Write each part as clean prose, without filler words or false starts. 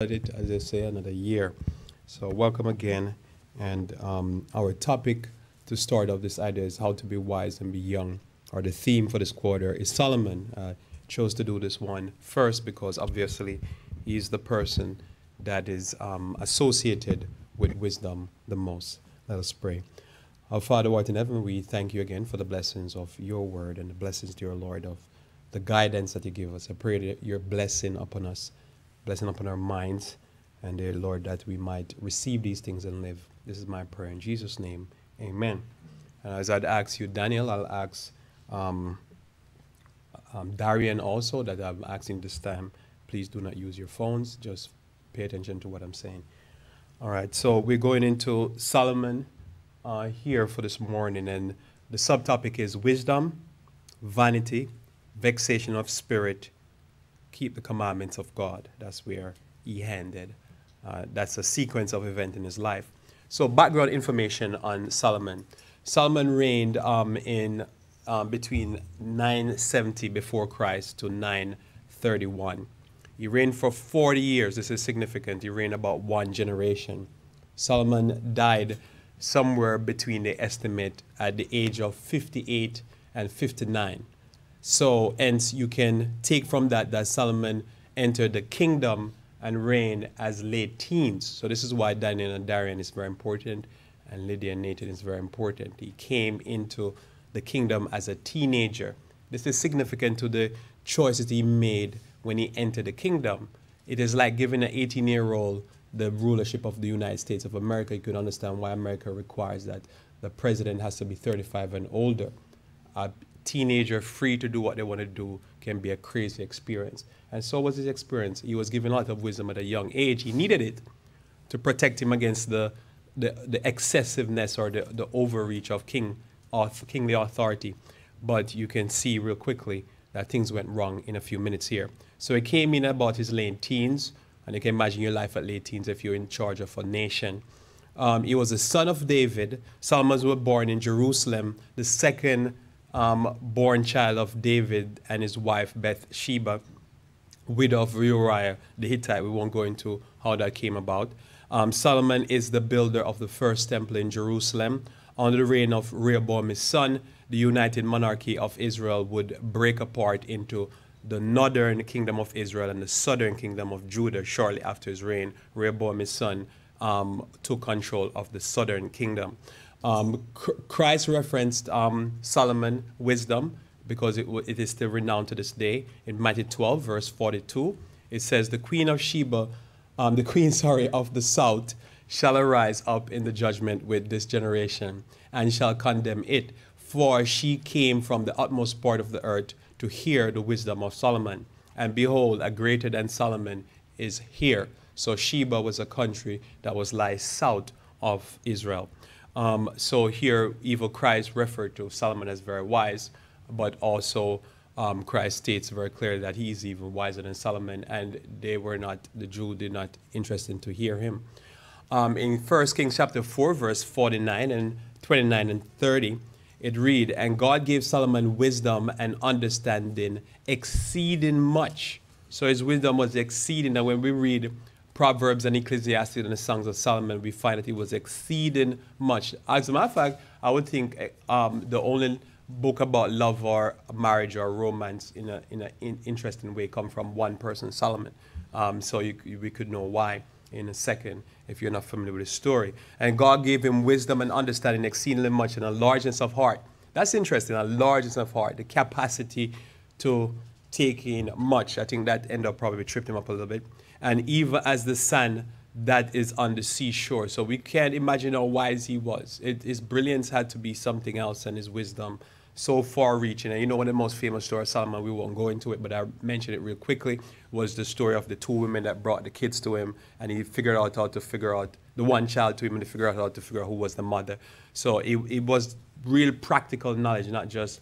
It, as they say, another year. So welcome again. And our topic to start off this idea is how to be wise and be young. Or the theme for this quarter is Solomon. Chose to do this one first because obviously he's the person that is associated with wisdom the most. Let us pray. Our Father, who art in heaven, we thank you again for the blessings of your word and the blessings, dear Lord, of the guidance that you give us. I pray that your blessing upon us, blessing upon our minds, and dear Lord, that we might receive these things and live. This is my prayer in Jesus' name. Amen. And as I'd ask you, Daniel, I'll ask Darian also, that I'm asking this time, please do not use your phones. Just pay attention to what I'm saying. All right, so we're going into Solomon here for this morning, and the subtopic is wisdom, vanity, vexation of spirit, keep the commandments of God. That's where he ended. That's a sequence of events in his life. So background information on Solomon. Solomon reigned in between 970 before Christ to 931. He reigned for 40 years. This is significant. He reigned about one generation. Solomon died somewhere between the estimate at the age of 58 and 59. So hence you can take from that Solomon entered the kingdom and reigned as late teens. So this is why Daniel and Darian is very important, and Lydia and Nathan is very important. He came into the kingdom as a teenager. This is significant to the choices he made when he entered the kingdom. It is like giving an 18-year-old the rulership of the United States of America. You could understand why America requires that the president has to be 35 and older. A teenager free to do what they want to do can be a crazy experience. And so was his experience. He was given a lot of wisdom at a young age. He needed it to protect him against the excessiveness or the overreach of kingly authority. But you can see real quickly that things went wrong in a few minutes here. So he came in about his late teens, and you can imagine your life at late teens if you're in charge of a nation. He was the son of David. Solomon was born in Jerusalem, the second born child of David and his wife Sheba, widow of Uriah the Hittite. We won't go into how that came about. Solomon is the builder of the first temple in Jerusalem. Under the reign of Rehoboam, his son, the united monarchy of Israel would break apart into the northern kingdom of Israel and the southern kingdom of Judah. Shortly after his reign, Rehoboam, his son, took control of the southern kingdom. Christ referenced Solomon wisdom because it is still renowned to this day. In Matthew 12, verse 42, it says, the queen of Sheba, of the south shall arise up in the judgment with this generation and shall condemn it, for she came from the utmost part of the earth to hear the wisdom of Solomon. And behold, a greater than Solomon is here. So Sheba was a country that lies south of Israel. So here, evil Christ referred to Solomon as very wise, but also Christ states very clearly that he is even wiser than Solomon, and the Jews did not interested to hear him. In 1 Kings chapter 4, verse 49 and 29 and 30, it read, and God gave Solomon wisdom and understanding exceeding much. So his wisdom was exceeding, and when we read Proverbs and Ecclesiastes and the Songs of Solomon, we find that it was exceeding much. As a matter of fact, I would think the only book about love or marriage or romance in an interesting way come from one person, Solomon. So we could know why in a second if you're not familiar with the story. And God gave him wisdom and understanding exceedingly much and a largeness of heart. That's interesting, a largeness of heart, the capacity to take in much. I think that ended up probably tripped him up a little bit. And even as the sand that is on the seashore. So we can't imagine how wise he was. His brilliance had to be something else, and his wisdom so far-reaching. And you know, one of the most famous stories of Solomon, we won't go into it, but I mentioned it real quickly, was the story of the two women that brought the kids to him, and he figured out how to figure out the one child to him, and he figured out how to figure out who was the mother. So it was real practical knowledge, not just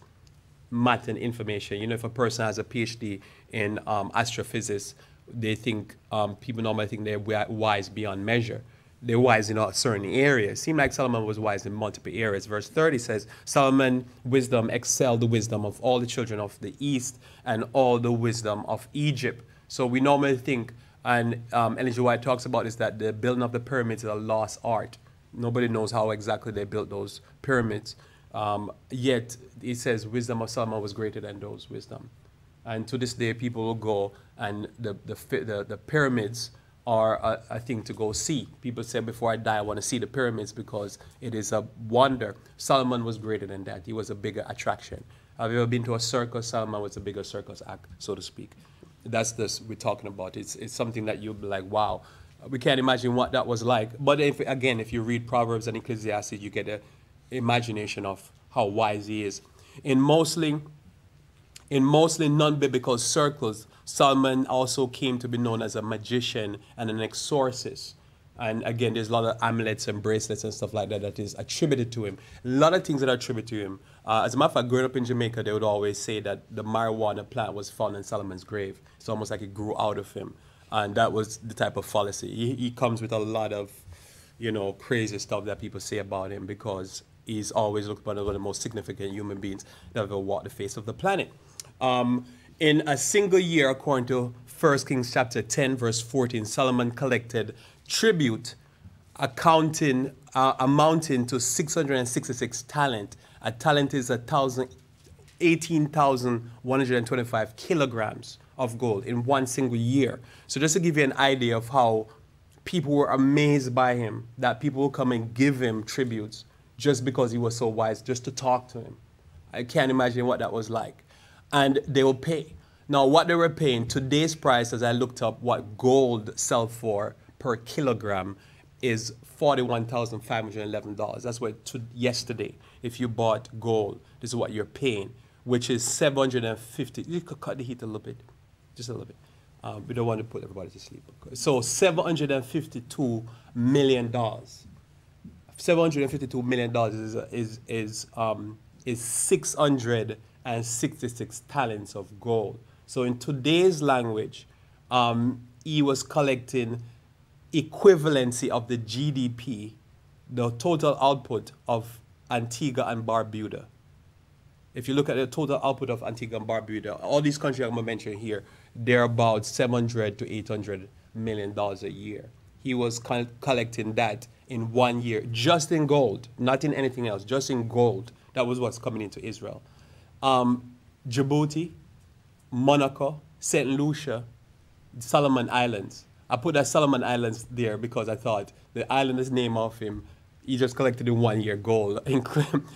math and information. You know, if a person has a PhD in astrophysics, they think, people normally think they're wise beyond measure. They're wise in a certain areas. It seemed like Solomon was wise in multiple areas. Verse 30 says, Solomon's wisdom excelled the wisdom of all the children of the east and all the wisdom of Egypt. So we normally think And Ellen G. White talks about is that the building of the pyramids is a lost art. Nobody knows how exactly they built those pyramids. Yet, it says wisdom of Solomon was greater than those wisdom. And to this day, people will go, and the pyramids are a thing to go see. People say, before I die, I want to see the pyramids because it is a wonder. Solomon was greater than that. He was a bigger attraction. Have you ever been to a circus? Solomon was a bigger circus act, so to speak. That's this we're talking about. It's something that you'll be like, wow. We can't imagine what that was like. But if you read Proverbs and Ecclesiastes, you get an imagination of how wise he is. In mostly non-biblical circles, Solomon also came to be known as a magician and an exorcist. And again, there's a lot of amulets and bracelets and stuff like that that is attributed to him. A lot of things that are attributed to him. As a matter of fact, growing up in Jamaica, they would always say that the marijuana plant was found in Solomon's grave. It's almost like it grew out of him. And that was the type of fallacy. He comes with a lot of, crazy stuff that people say about him because he's always looked upon as one of the most significant human beings that ever walked the face of the planet. In a single year, according to 1 Kings chapter 10, verse 14, Solomon collected tribute amounting to 666 talent. A talent is 18,125 kilograms of gold in one single year. So just to give you an idea of how people were amazed by him, that people will come and give him tributes just because he was so wise, just to talk to him. I can't imagine what that was like. And they will pay. Now, what they were paying, today's price, as I looked up what gold sells for per kilogram, is $41,511. That's what yesterday, if you bought gold, this is what you're paying, which is 750. You could cut the heat a little bit, just a little bit. We don't want to put everybody to sleep. So $752 million. $752 million is 666 talents of gold. So in today's language, he was collecting equivalency of the GDP, the total output of Antigua and Barbuda. If you look at the total output of Antigua and Barbuda, all these countries I'm going to mention here, they're about $700 to $800 million a year. He was collecting that in 1 year, just in gold, not in anything else, just in gold. That was what's coming into Israel. Djibouti, Monaco, St. Lucia, Solomon Islands. I put that Solomon Islands there because I thought the island is named off him. He just collected in 1 year gold.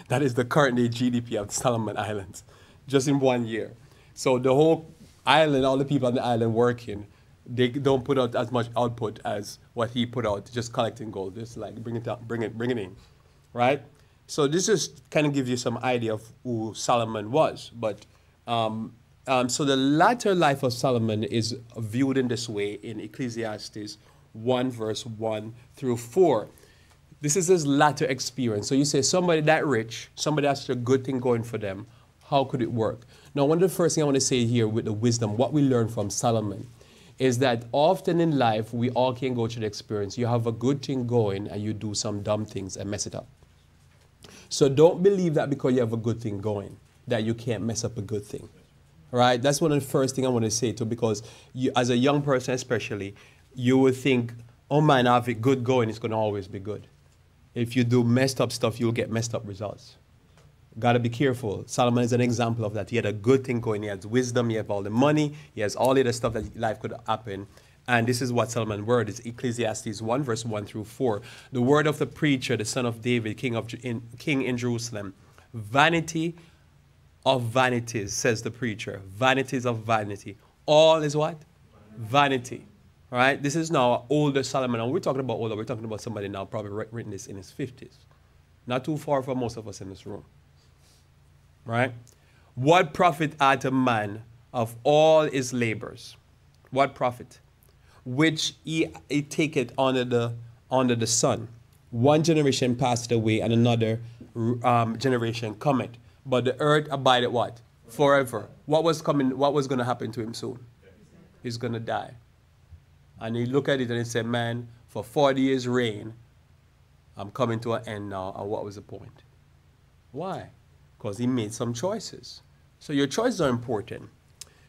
That is the current day GDP of the Solomon Islands, just in 1 year. So the whole island, all the people on the island working, they don't put out as much output as what he put out, just collecting gold, just like bring it out, bring it in, right? So this just kind of gives you some idea of who Solomon was. But so the latter life of Solomon is viewed in this way in Ecclesiastes 1 verse 1 through 4. This is his latter experience. So you say somebody that rich, somebody that's a good thing going for them, how could it work? Now, one of the first things I want to say here with the wisdom, what we learn from Solomon, is that often in life, we all can go through the experience. You have a good thing going and you do some dumb things and mess it up. So don't believe that because you have a good thing going, that you can't mess up a good thing. Right? That's one of the first things I want to say too, because you, as a young person especially, you would think, oh man, I have it good going, it's going to always be good. If you do messed up stuff, you'll get messed up results. Got to be careful. Solomon is an example of that. He had a good thing going. He has wisdom. He has all the money. He has all the other stuff that life could happen. And this is what Solomon's word is. Ecclesiastes 1, verse 1 through 4. The word of the preacher, the son of David, king in Jerusalem. Vanity of vanities, says the preacher. Vanities of vanity. All is what? Vanity. All right? This is now older Solomon. And we're talking about older. We're talking about somebody now probably written this in his 50s. Not too far from most of us in this room. Right? What profit hath a man of all his labors? What profit? Which he taketh under the sun. One generation passed away, and another generation cometh. But the earth abideth what? Forever. What was coming? What was going to happen to him soon? He's going to die. And he looked at it and he said, man, for 40 years reign, I'm coming to an end now. And what was the point? Why? Because he made some choices. So your choices are important.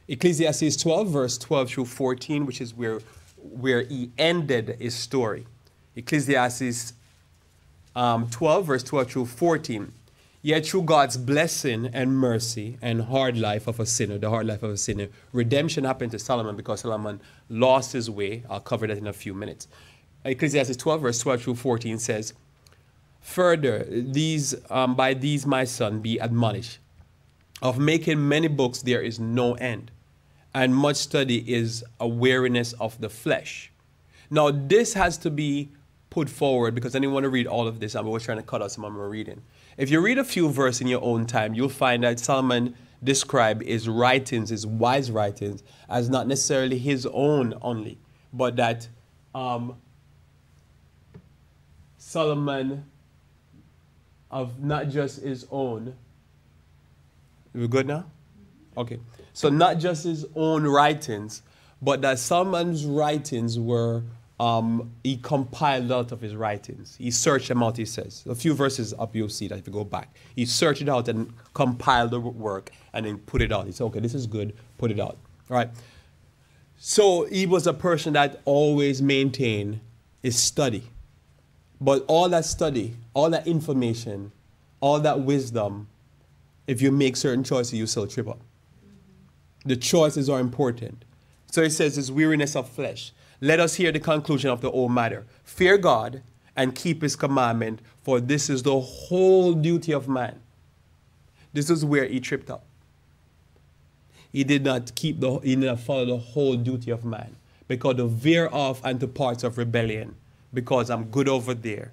Ecclesiastes 12, verse 12 through 14, which is where where he ended his story. Ecclesiastes 12, verse 12 through 14. Yet through God's blessing and mercy and hard life of a sinner, the hard life of a sinner, redemption happened to Solomon because Solomon lost his way. I'll cover that in a few minutes. Ecclesiastes 12, verse 12 through 14 says, further, by these, my son, be admonished. Of making many books there is no end, and much study is a weariness of the flesh. Now, this has to be put forward because I didn't want to read all of this. I was trying to cut out some of my reading. If you read a few verses in your own time, you'll find that Solomon described his writings, his wise writings, as not necessarily his own only, but that Solomon, of not just his own. We good now? Okay. So not just his own writings, but that Solomon's writings were, he compiled out of his writings. He searched them out, he says. A few verses up, you'll see that if you go back. He searched it out and compiled the work and then put it out. He said, okay, this is good, put it out. All right. So he was a person that always maintained his study. But all that study, all that information, all that wisdom, if you make certain choices, you still trip up. The choices are important. So it says, this weariness of flesh. Let us hear the conclusion of the whole matter. Fear God and keep his commandment, for this is the whole duty of man. This is where he tripped up. He did not follow the whole duty of man, because to veer off into parts of rebellion, because I'm good over there,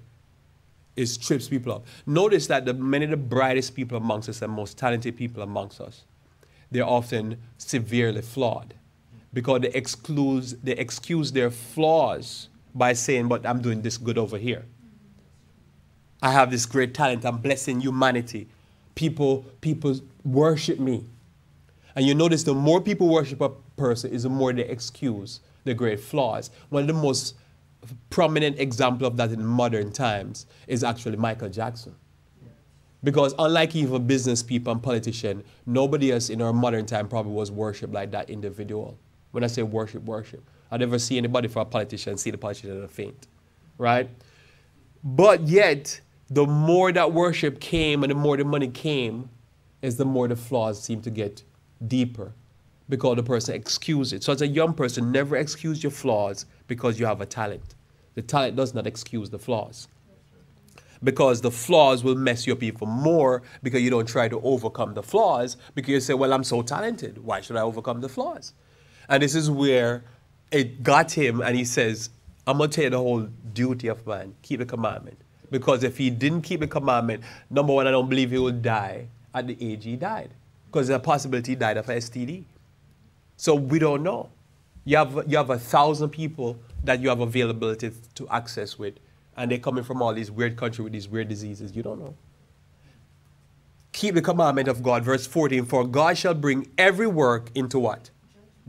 it trips people up. Notice that many of the brightest people amongst us and most talented people amongst us, they're often severely flawed, because they excuse their flaws by saying, but I'm doing this good over here. I have this great talent. I'm blessing humanity. People worship me. And you notice the more people worship a person is the more they excuse the great flaws. One of the most prominent example of that in modern times is actually Michael Jackson. Because unlike even business people and politicians, nobody else in our modern time probably was worshipped like that individual. When I say worship, worship. I never see anybody for a politician see the politician in a faint. Right? But yet, the more that worship came and the more the money came, is the more the flaws seem to get deeper. Because the person excused it. So as a young person, never excuse your flaws because you have a talent. The talent does not excuse the flaws. Because the flaws will mess you up even more because you don't try to overcome the flaws because you say, well, I'm so talented. Why should I overcome the flaws? And this is where it got him and he says, I'm going to tell you the whole duty of man. Keep the commandment. Because if he didn't keep the commandment, number one, I don't believe he would die at the age he died. Because there's a possibility he died of STD. So we don't know. You have 1,000 people that you have availability to access with, and they're coming from all these weird countries with these weird diseases. You don't know. Keep the commandment of God. Verse 14, for God shall bring every work into what?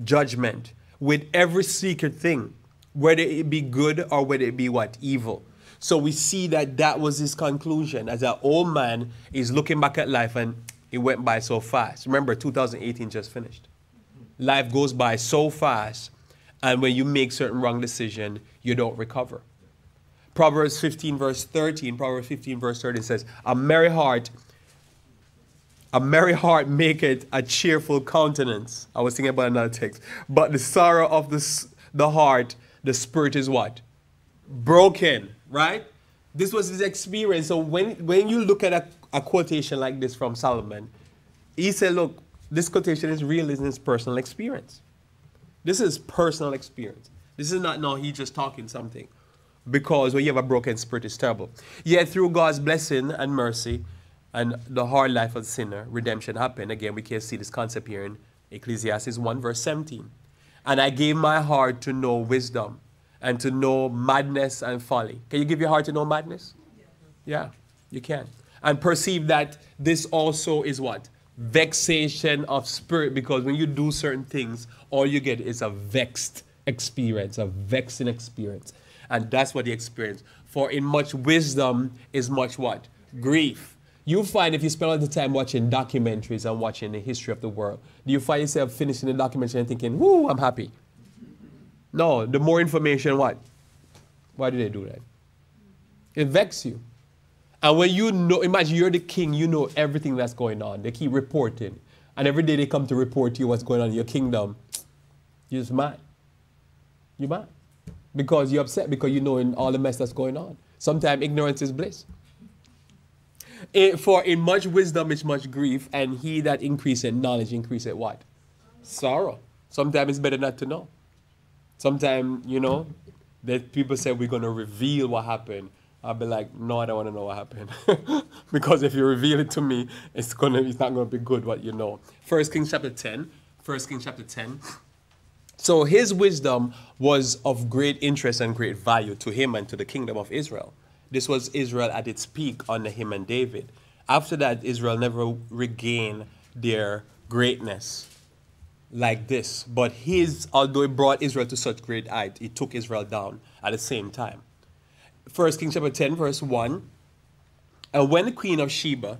Judgment. With every secret thing, whether it be good or whether it be what? Evil. So we see that that was his conclusion. As an old man is looking back at life and it went by so fast. Remember, 2018 just finished. Life goes by so fast, and when you make certain wrong decisions, you don't recover. Proverbs 15 verse 13 says, a merry heart maketh a cheerful countenance. I was thinking about another text. But the sorrow of the heart, the spirit is what? Broken, right? This was his experience. So when you look at a quotation like this from Solomon, he said, look, this quotation is real in his personal experience. This is personal experience. This is not, no, he's just talking something. Because when you have a broken spirit, it's terrible. Yet through God's blessing and mercy and the hard life of the sinner, redemption happened. Again, we can see this concept here in Ecclesiastes 1 verse 17. And I gave my heart to know wisdom and to know madness and folly. Can you give your heart to know madness? Yeah, you can. And perceive that this also is what? Vexation of spirit, because when you do certain things, all you get is a vexed experience, a vexing experience. And that's what he experienced. For in much wisdom is much what? Grief. You find if you spend all the time watching documentaries and watching the history of the world, do you find yourself finishing the documentary and thinking, whoo, I'm happy? No, the more information, what? Why do they do that? It vexes you. And when you know, imagine you're the king, you know everything that's going on. They keep reporting. And every day they come to report to you what's going on in your kingdom. You're just mad. You're mad. Because you're upset because you know in all the mess that's going on. Sometimes ignorance is bliss. For in much wisdom is much grief, and he that increaseth knowledge increaseth what? Sorrow. Sometimes it's better not to know. Sometimes, you know, that people say we're going to reveal what happened. I'll be like, no, I don't want to know what happened. Because if you reveal it to me, it's not going to be good what you know. 1 Kings chapter 10. 1 Kings chapter 10. So his wisdom was of great interest and great value to him and to the kingdom of Israel. This was Israel at its peak under him and David. After that, Israel never regained their greatness like this. But although it brought Israel to such great height, it took Israel down at the same time. 1 Kings chapter 10, verse 1. And when the Queen of Sheba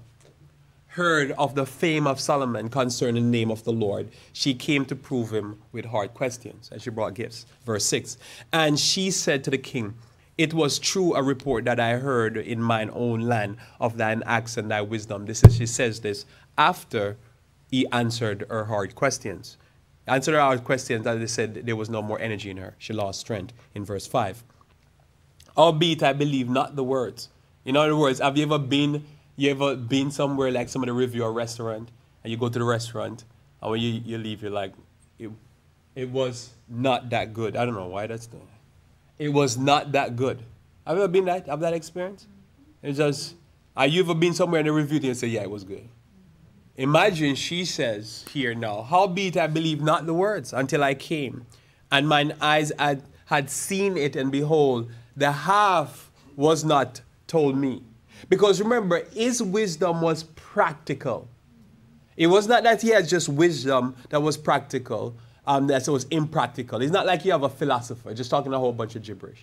heard of the fame of Solomon concerning the name of the Lord, she came to prove him with hard questions, and she brought gifts. Verse 6. And she said to the king, it was true a report that I heard in mine own land of thine acts and thy wisdom. She says this after he answered her hard questions. Answered her hard questions, as they said, there was no more energy in her. She lost strength in verse 5. Albeit I believe not the words. In other words, have you ever been somewhere like somebody review a restaurant, and you go to the restaurant, and when you leave, you're like, it was not that good. I don't know why that's there. It was not that good. Have you ever been that? Have that experience? It's just, have you ever been somewhere and they reviewed it and say, yeah, it was good? Imagine she says here now, howbeit I believe not the words until I came, and mine eyes had seen it, and behold, the half was not told me. Because remember, his wisdom was practical. It was not that he had just wisdom that was practical, that was impractical. It's not like you have a philosopher just talking a whole bunch of gibberish.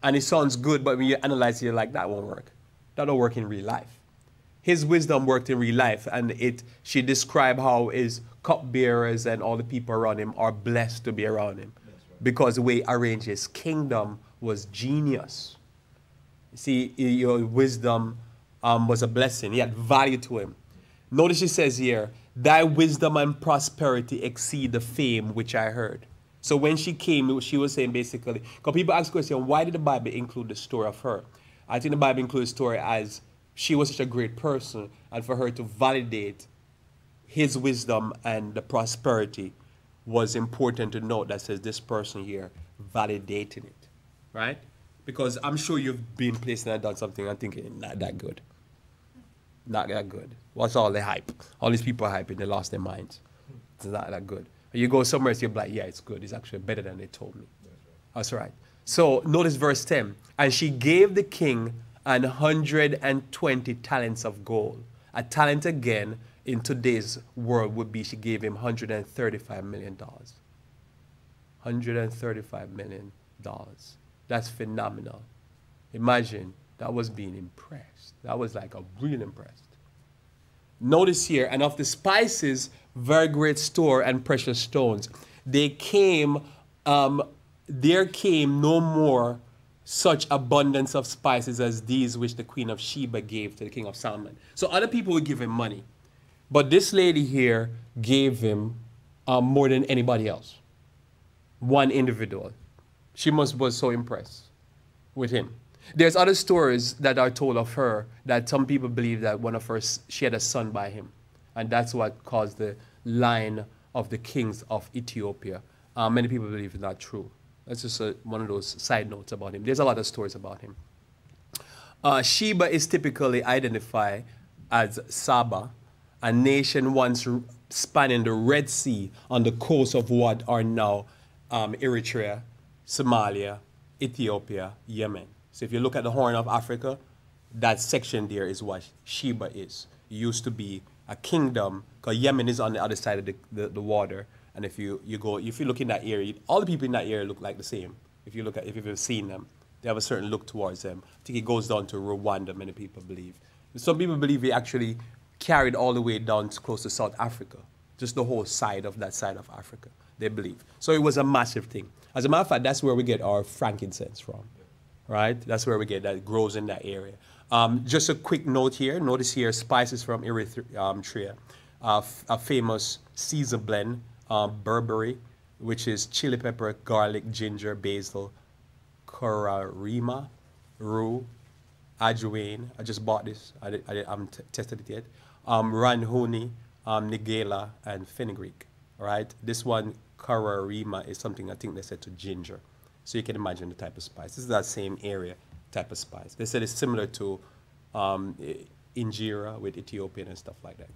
And it sounds good, but when you analyze it, you're like, that won't work. That don't work in real life. His wisdom worked in real life, and she described how his cupbearers and all the people around him are blessed to be around him. Right. Because the way he arranged his kingdom was genius. See, your wisdom was a blessing. He had value to him. Notice she says here, thy wisdom and prosperity exceed the fame which I heard. So when she came, she was saying basically, because people ask the question, why did the Bible include the story of her? I think the Bible includes the story as she was such a great person, and for her to validate his wisdom and the prosperity was important to note that says this person here validating it, right? Because I'm sure you've been placed and done something and thinking, not that good. Not that good. What's all the hype? All these people are hyping, they lost their minds. It's not that good. And you go somewhere and you're like, yeah, it's good. It's actually better than they told me. That's right. So notice verse 10. And she gave the king 120 talents of gold. A talent again in today's world would be she gave him $135 million. $135 million. That's phenomenal. Imagine that was being impressed. That was like a real impressed. Notice here, and of the spices, very great store and precious stones. There came no more such abundance of spices as these which the Queen of Sheba gave to the king of Solomon. So other people would give him money. But this lady here gave him more than anybody else. One individual. She was so impressed with him. There's other stories that are told of her that some people believe that she had a son by him. And that's what caused the line of the kings of Ethiopia. Many people believe it's not true. That's just one of those side notes about him. There's a lot of stories about him. Sheba is typically identified as Saba, a nation once spanning the Red Sea on the coast of what are now Eritrea, Somalia, Ethiopia, Yemen. So if you look at the Horn of Africa, that section there is what Sheba is. It used to be a kingdom, because Yemen is on the other side of the water. And if you look in that area, all the people in that area look like the same. If you've ever seen them, they have a certain look towards them. I think it goes down to Rwanda, many people believe. Some people believe he actually carried all the way down close to South Africa, just the whole side of that side of Africa, they believe. So it was a massive thing. As a matter of fact, that's where we get our frankincense from, right? That's where we get that. It grows in that area. Just a quick note here. Notice here, spices from Eritrea. A famous Caesar blend, Burberry, which is chili pepper, garlic, ginger, basil, corarima, rue, ajwain. I just bought this. I haven't tested it yet. Ranhuni, nigella, and fenugreek. All right. This one, corarima, is something I think they said to ginger. So you can imagine the type of spice. This is that same area type of spice. They said it's similar to injera with Ethiopian and stuff like that.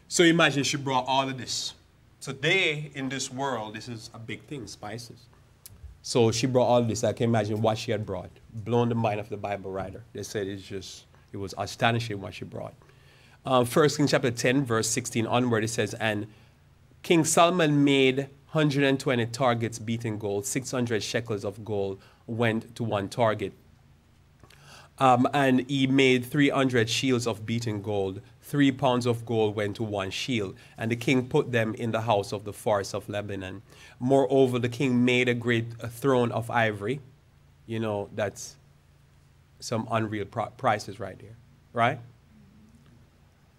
So imagine she brought all of this. Today in this world, this is a big thing, spices. So she brought all of this. I can imagine what she had brought. Blown the mind of the Bible writer. They said it was astonishing what she brought. 1 Kings chapter 10, verse 16 onward, it says, and King Solomon made 120 targets beaten gold, 600 shekels of gold went to one target. And he made 300 shields of beaten gold. 3 pounds of gold went to one shield, and the king put them in the house of the forest of Lebanon. Moreover, the king made a great throne of ivory. You know, that's some unreal prices right there, right?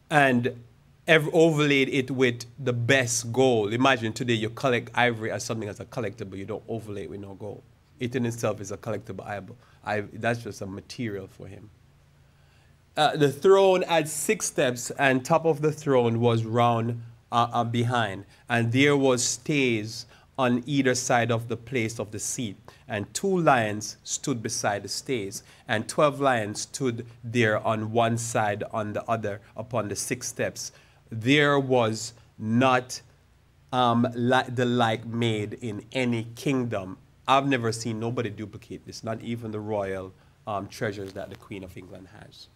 And overlaid it with the best gold. Imagine today you collect ivory as something as a collectible. You don't overlay it with no gold. It in itself is a collectible. That's just a material for him. The throne had 6 steps, and top of the throne was round behind. And there was stays on either side of the place of the seat. And 2 lions stood beside the stays. And 12 lions stood there on one side, on the other, upon the 6 steps. There was not the like made in any kingdom. I've never seen nobody duplicate this, not even the royal treasures that the Queen of England has.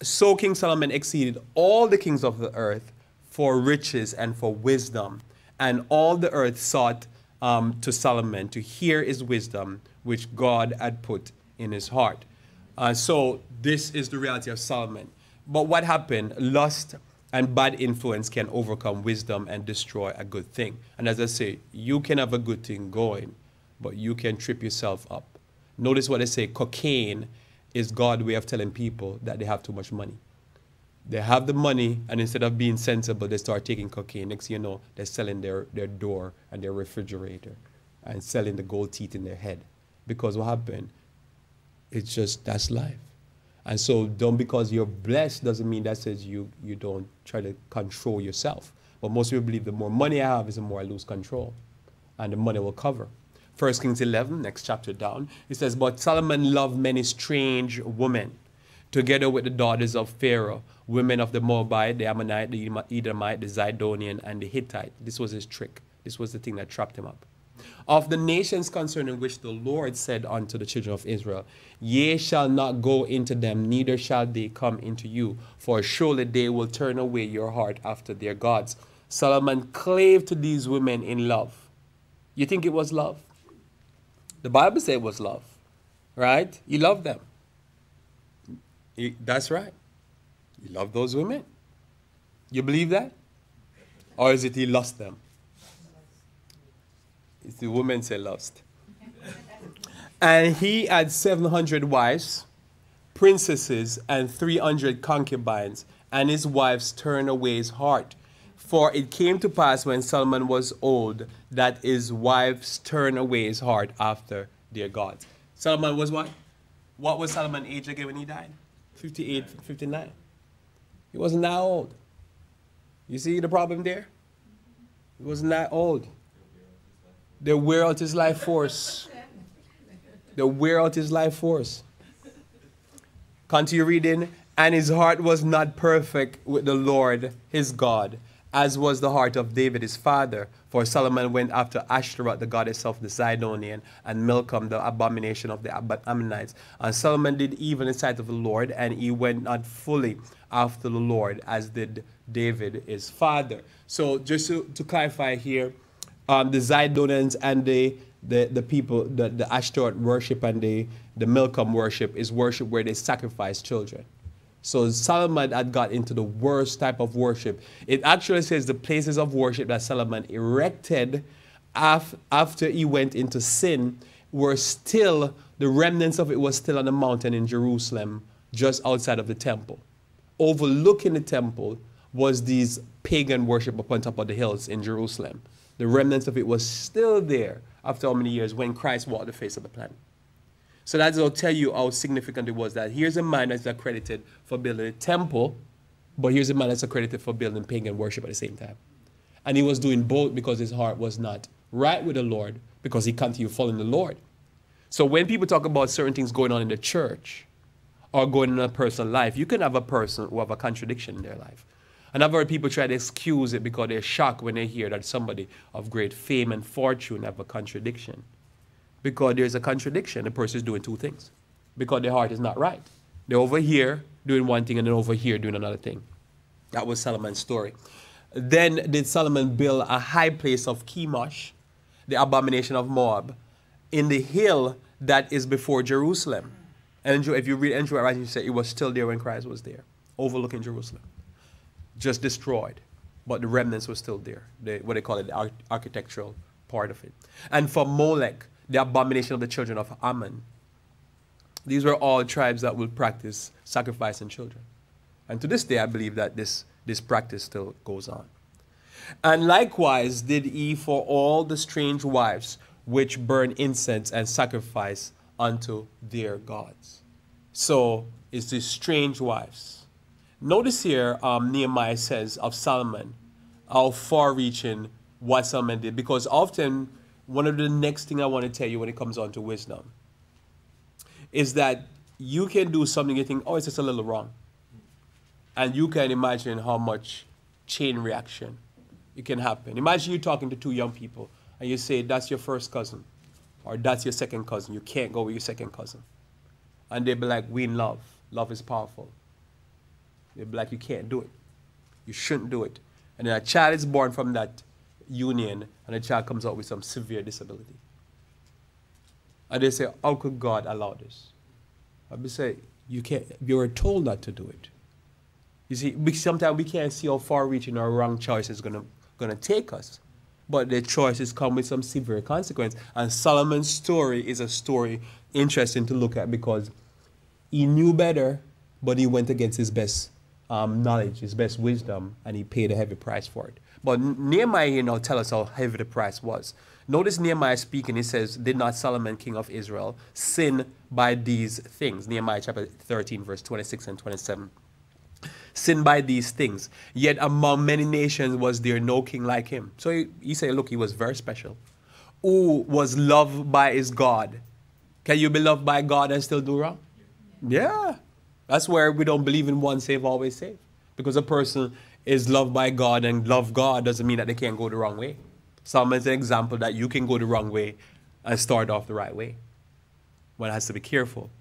So King Solomon exceeded all the kings of the earth for riches and for wisdom. And all the earth sought to Solomon to hear his wisdom, which God had put in his heart. So this is the reality of Solomon. But what happened? Lust and bad influence can overcome wisdom and destroy a good thing. And as I say, you can have a good thing going, but you can trip yourself up. Notice what they say, cocaine is God's way of telling people that they have too much money. They have the money, and instead of being sensible, they start taking cocaine. Next thing you know, they're selling their door and their refrigerator and selling the gold teeth in their head. Because what happened? It's just, that's life. And so because you're blessed doesn't mean that says you don't try to control yourself. But most people believe the more money I have is the more I lose control. And the money will cover. 1 Kings 11, next chapter down, it says, but Solomon loved many strange women, together with the daughters of Pharaoh, women of the Moabite, the Ammonite, the Edomite, the Zidonian, and the Hittite. This was his trick. This was the thing that trapped him up. Of the nations concerning which the Lord said unto the children of Israel, ye shall not go into them, neither shall they come into you, for surely they will turn away your heart after their gods. Solomon clave to these women in love. You think it was love? The Bible said it was love, right? He loved them. That's right. He loved those women. You believe that? Or is it he lost them? It's the women say lust. And he had 700 wives, princesses, and 300 concubines, and his wives turned away his heart. For it came to pass when Solomon was old that his wives turned away his heart after their gods. Solomon was what? What was Solomon's age again when he died? 58, 59. He wasn't that old. You see the problem there? He wasn't that old. They wear out his life force. They wear out his life force. Continue reading. And his heart was not perfect with the Lord his God, as was the heart of David his father. For Solomon went after Ashtoreth, the goddess of the Zidonian, and Milcom, the abomination of the Ammonites. And Solomon did evil in the sight of the Lord, and he went not fully after the Lord, as did David his father. So just to clarify here, the Zidonians and the people, the Ashtoreth worship and the Milcom worship is worship where they sacrifice children. So Solomon had got into the worst type of worship. It actually says the places of worship that Solomon erected after he went into sin, were still, the remnants of it was still on the mountain in Jerusalem, just outside of the temple. Overlooking the temple was these pagan worship up on top of the hills in Jerusalem. The remnants of it was still there after how many years when Christ walked the face of the planet. So that's will tell you how significant it was that here's a man that's accredited for building a temple, but here's a man that's accredited for building pagan worship at the same time. And he was doing both because his heart was not right with the Lord, because he continued following the Lord. So when people talk about certain things going on in the church or going on in a personal life, you can have a person who have a contradiction in their life. And I've heard people try to excuse it because they're shocked when they hear that somebody of great fame and fortune have a contradiction. Because there's a contradiction. The person is doing two things. Because their heart is not right. They're over here doing one thing and then over here doing another thing. That was Solomon's story. Then did Solomon build a high place of Chemosh, the abomination of Moab, in the hill that is before Jerusalem. And if you read Andrew writing, you say it was still there when Christ was there, overlooking Jerusalem. Just destroyed, but the remnants were still there. What they call it, the architectural part of it. And for Molech, the abomination of the children of Ammon. These were all tribes that would practice sacrificing children. And to this day, I believe that this practice still goes on. And likewise did he for all the strange wives which burn incense and sacrifice unto their gods. So it's these strange wives. Notice here, Nehemiah says of Solomon, how far-reaching what Solomon did. Because often, one of the next thing I want to tell you when it comes on to wisdom is that you can do something you think, oh, it's just a little wrong. And you can imagine how much chain reaction it can happen. Imagine you talking to two young people and you say, that's your first cousin or that's your second cousin. You can't go with your second cousin. And they'll be like, we in love. Love is powerful. They'll be like, you can't do it. You shouldn't do it. And then a child is born from that union and the child comes out with some severe disability. And they say, how could God allow this? I would say, you can't. You were told not to do it. You see, sometimes we can't see how far-reaching our wrong choice is going to take us. But the choices come with some severe consequence. And Solomon's story is a story interesting to look at because he knew better, but he went against his best knowledge, his best wisdom, and he paid a heavy price for it. But Nehemiah here now tells us how heavy the price was. Notice Nehemiah speaking, he says, did not Solomon, king of Israel, sin by these things? Nehemiah chapter 13, verse 26 and 27. Sin by these things. Yet among many nations was there no king like him. So he said, look, he was very special. Who was loved by his God. Can you be loved by God and still do wrong? Yeah. That's where we don't believe in once saved, always saved. Because a person is loved by God and love God doesn't mean that they can't go the wrong way. Solomon's an example that you can go the wrong way and start off the right way. One has to be careful.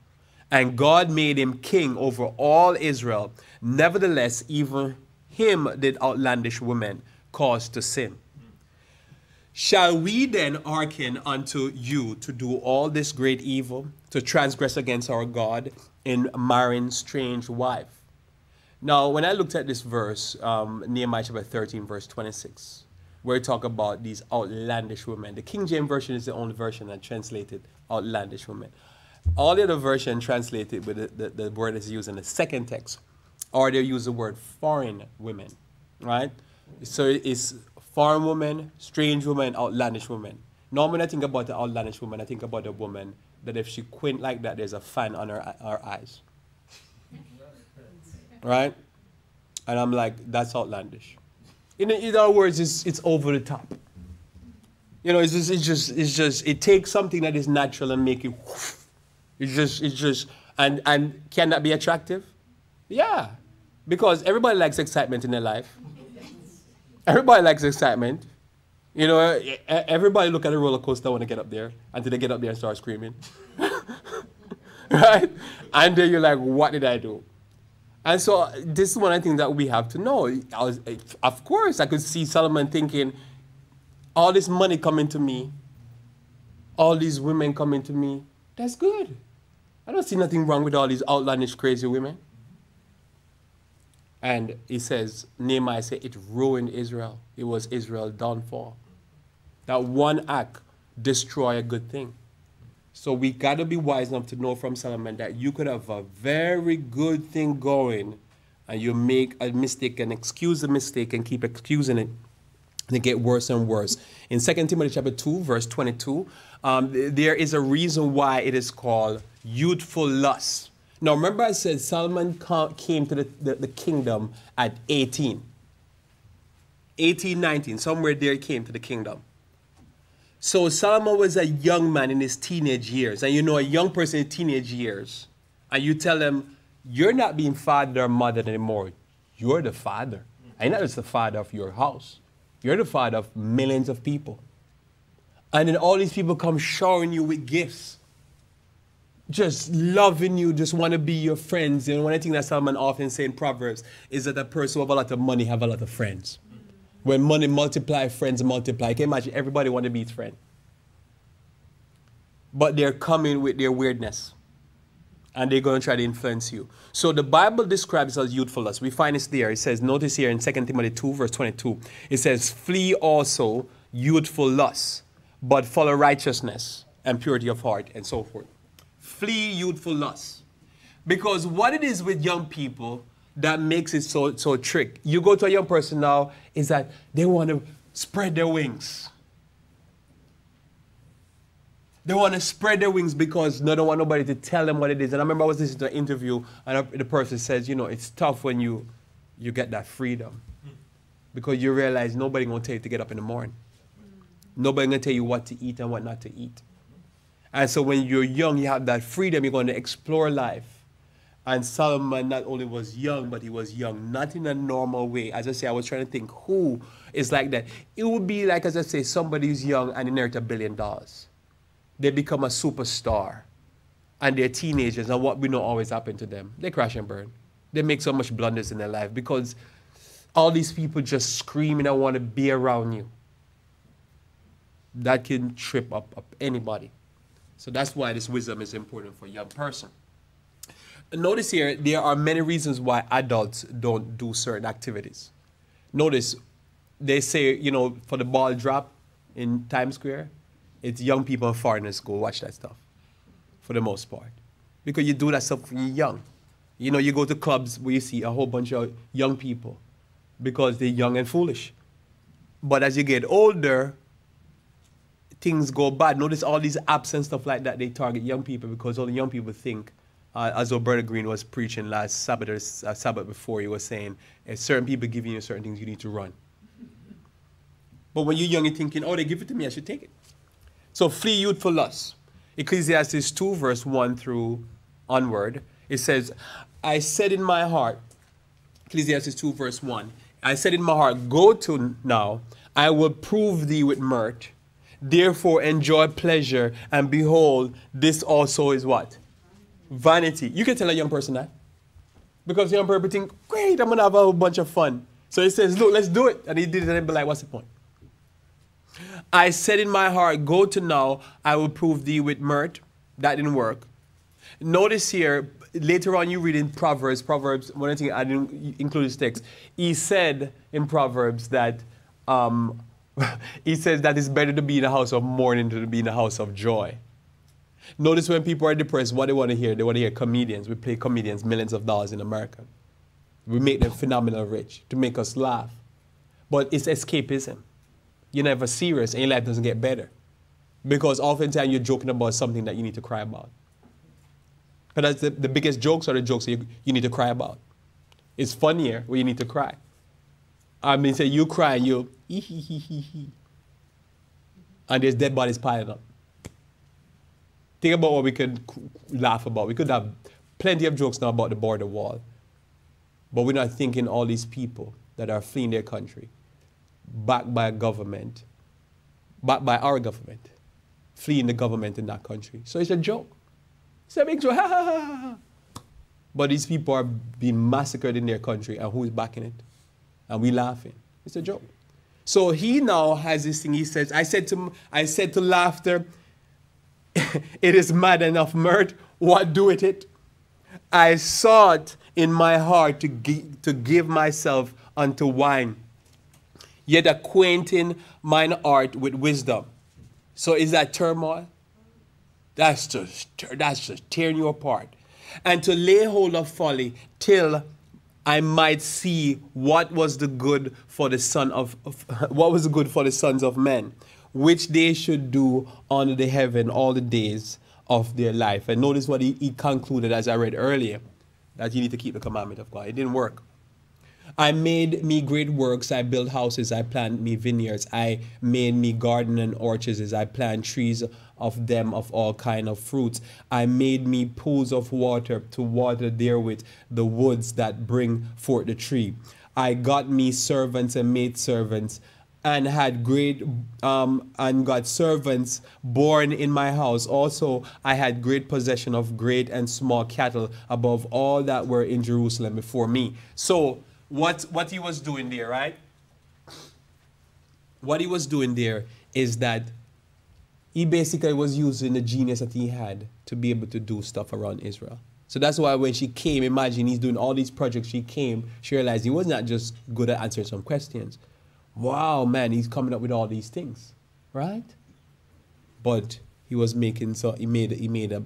And God made him king over all Israel. Nevertheless, even him did outlandish women cause to sin. Shall we then hearken unto you to do all this great evil, to transgress against our God in marrying strange wife? Now, when I looked at this verse, Nehemiah chapter 13, verse 26, where it talk about these outlandish women. The King James Version is the only version that translated outlandish women. All the other versions translated with the word is used in the second text, or they use the word foreign women, right? So it's foreign woman, strange woman, outlandish woman. Normally, when I think about the outlandish woman, I think about a woman that if she quint like that, there's a fan on her eyes. Right? And I'm like, that's outlandish. In other words, it's over the top. You know, it takes something that is natural and make it whoosh. And can that be attractive? Yeah. Because everybody likes excitement in their life. Everybody likes excitement. You know, everybody look at a roller coaster when they get up there until they get up there and start screaming. Right? And then you're like, what did I do? And so this is one of the things that we have to know. Of course, I could see Solomon thinking, all this money coming to me, all these women coming to me, that's good. I don't see nothing wrong with all these outlandish, crazy women. And he says, Nehemiah said, it ruined Israel. It was Israel's downfall. That one act destroy a good thing. So we got to be wise enough to know from Solomon that you could have a very good thing going and you make a mistake and excuse the mistake and keep excusing it, and it get worse and worse. In 2 Timothy chapter 2, verse 22, there is a reason why it is called youthful lust. Now, remember I said Solomon came to the kingdom at 18. 18, 19, somewhere there he came to the kingdom. So Solomon was a young man in his teenage years. And you know, a young person in teenage years, and you tell them, you're not being father or mother anymore. You're the father. And you're not just the father of your house. You're the father of millions of people. And then all these people come showering you with gifts. Just loving you, just want to be your friends. And one thing that Solomon often says in Proverbs is that a person with a lot of money have a lot of friends. When money multiply, friends multiply. You can imagine everybody want to be his friend. But they're coming with their weirdness. And they're going to try to influence you. So the Bible describes as youthfulness. We find this there. It says, notice here in 2 Timothy 2, verse 22. It says, flee also youthful lusts, but follow righteousness and purity of heart, and so forth. Flee youthful lusts. Because what it is with young people that makes it so trick. You go to a young person now, is that they want to spread their wings. They want to spread their wings because they don't want nobody to tell them what it is. And I remember I was listening to an interview, and the person says, you know, it's tough when you get that freedom. Because you realize nobody going to tell you to get up in the morning. Nobody going to tell you what to eat and what not to eat. And so when you're young, you have that freedom. You're going to explore life. And Solomon not only was young, but he was young, not in a normal way. As I say, I was trying to think who is like that. It would be like, as I say, somebody who's young and inherit $1 billion. They become a superstar. And they're teenagers, and what we know always happen to them. They crash and burn. They make so much blunders in their life because all these people just screaming and want to be around you. That can trip up anybody. So that's why this wisdom is important for a young person. Notice here, there are many reasons why adults don't do certain activities. Notice, they say, you know, for the ball drop in Times Square, it's young people and foreigners go watch that stuff, for the most part. Because you do that stuff when you're young. You know, you go to clubs where you see a whole bunch of young people because they're young and foolish. But as you get older, things go bad. Notice all these apps and stuff like that, they target young people because all the young people think, as Roberta Green was preaching last Sabbath or Sabbath before, he was saying, certain people giving you certain things, you need to run. But when you're young, you're thinking, oh, they give it to me, I should take it. So flee youthful lust. Ecclesiastes 2, verse 1 through onward, it says, I said in my heart, Ecclesiastes 2, verse 1, I said in my heart, go to now, I will prove thee with mirth. Therefore enjoy pleasure, and behold, this also is what? Vanity. You can tell a young person that. Because young people think, great, I'm going to have a whole bunch of fun. So he says, look, let's do it. And he did it and be like, what's the point? I said in my heart, go to now, I will prove thee with mirth. That didn't work. Notice here, later on you read in Proverbs, one thing I didn't include this text. He said in Proverbs that, he says that it's better to be in a house of mourning than to be in a house of joy. Notice when people are depressed, what they want to hear? They want to hear comedians. We pay comedians millions of dollars in America. We make them phenomenal rich to make us laugh. But it's escapism. You're never serious and your life doesn't get better. Because oftentimes you're joking about something that you need to cry about. But that's the biggest jokes are the jokes that you need to cry about. It's funnier when you need to cry. I mean, say you cry and you, and there's dead bodies piling up. Think about what we could laugh about. We could have plenty of jokes now about the border wall. But we're not thinking all these people that are fleeing their country, backed by a government, backed by our government, fleeing the government in that country. So it's a joke. It's a big joke. Ha, ha, ha, ha. But these people are being massacred in their country, and who is backing it? And we laughing. It's a joke. So he now has this thing. He says, I said to laughter, it is mad enough mirth. What doeth it? I sought in my heart to give myself unto wine. yet acquainting mine heart with wisdom. So is that turmoil? That's just tearing you apart. And to lay hold of folly till I might see what was the good for the what was the good for the sons of men, which they should do under the heaven all the days of their life. And notice what he concluded, as I read earlier, that you need to keep the commandment of God. It didn't work. I made me great works. I built houses. I planted me vineyards. I made me garden and orchards. I planted trees of them of all kind of fruits. I made me pools of water to water therewith the woods that bring forth the tree. I got me servants and maid servants, and had and got servants born in my house. Also, I had great possession of great and small cattle above all that were in Jerusalem before me. So, what he was doing there, right? What he was doing there is that he basically was using the genius that he had to be able to do stuff around Israel. So that's why when she came, imagine he's doing all these projects. She came, she realized he was not just good at answering some questions. Wow, man, he's coming up with all these things, right? But he was making, so he made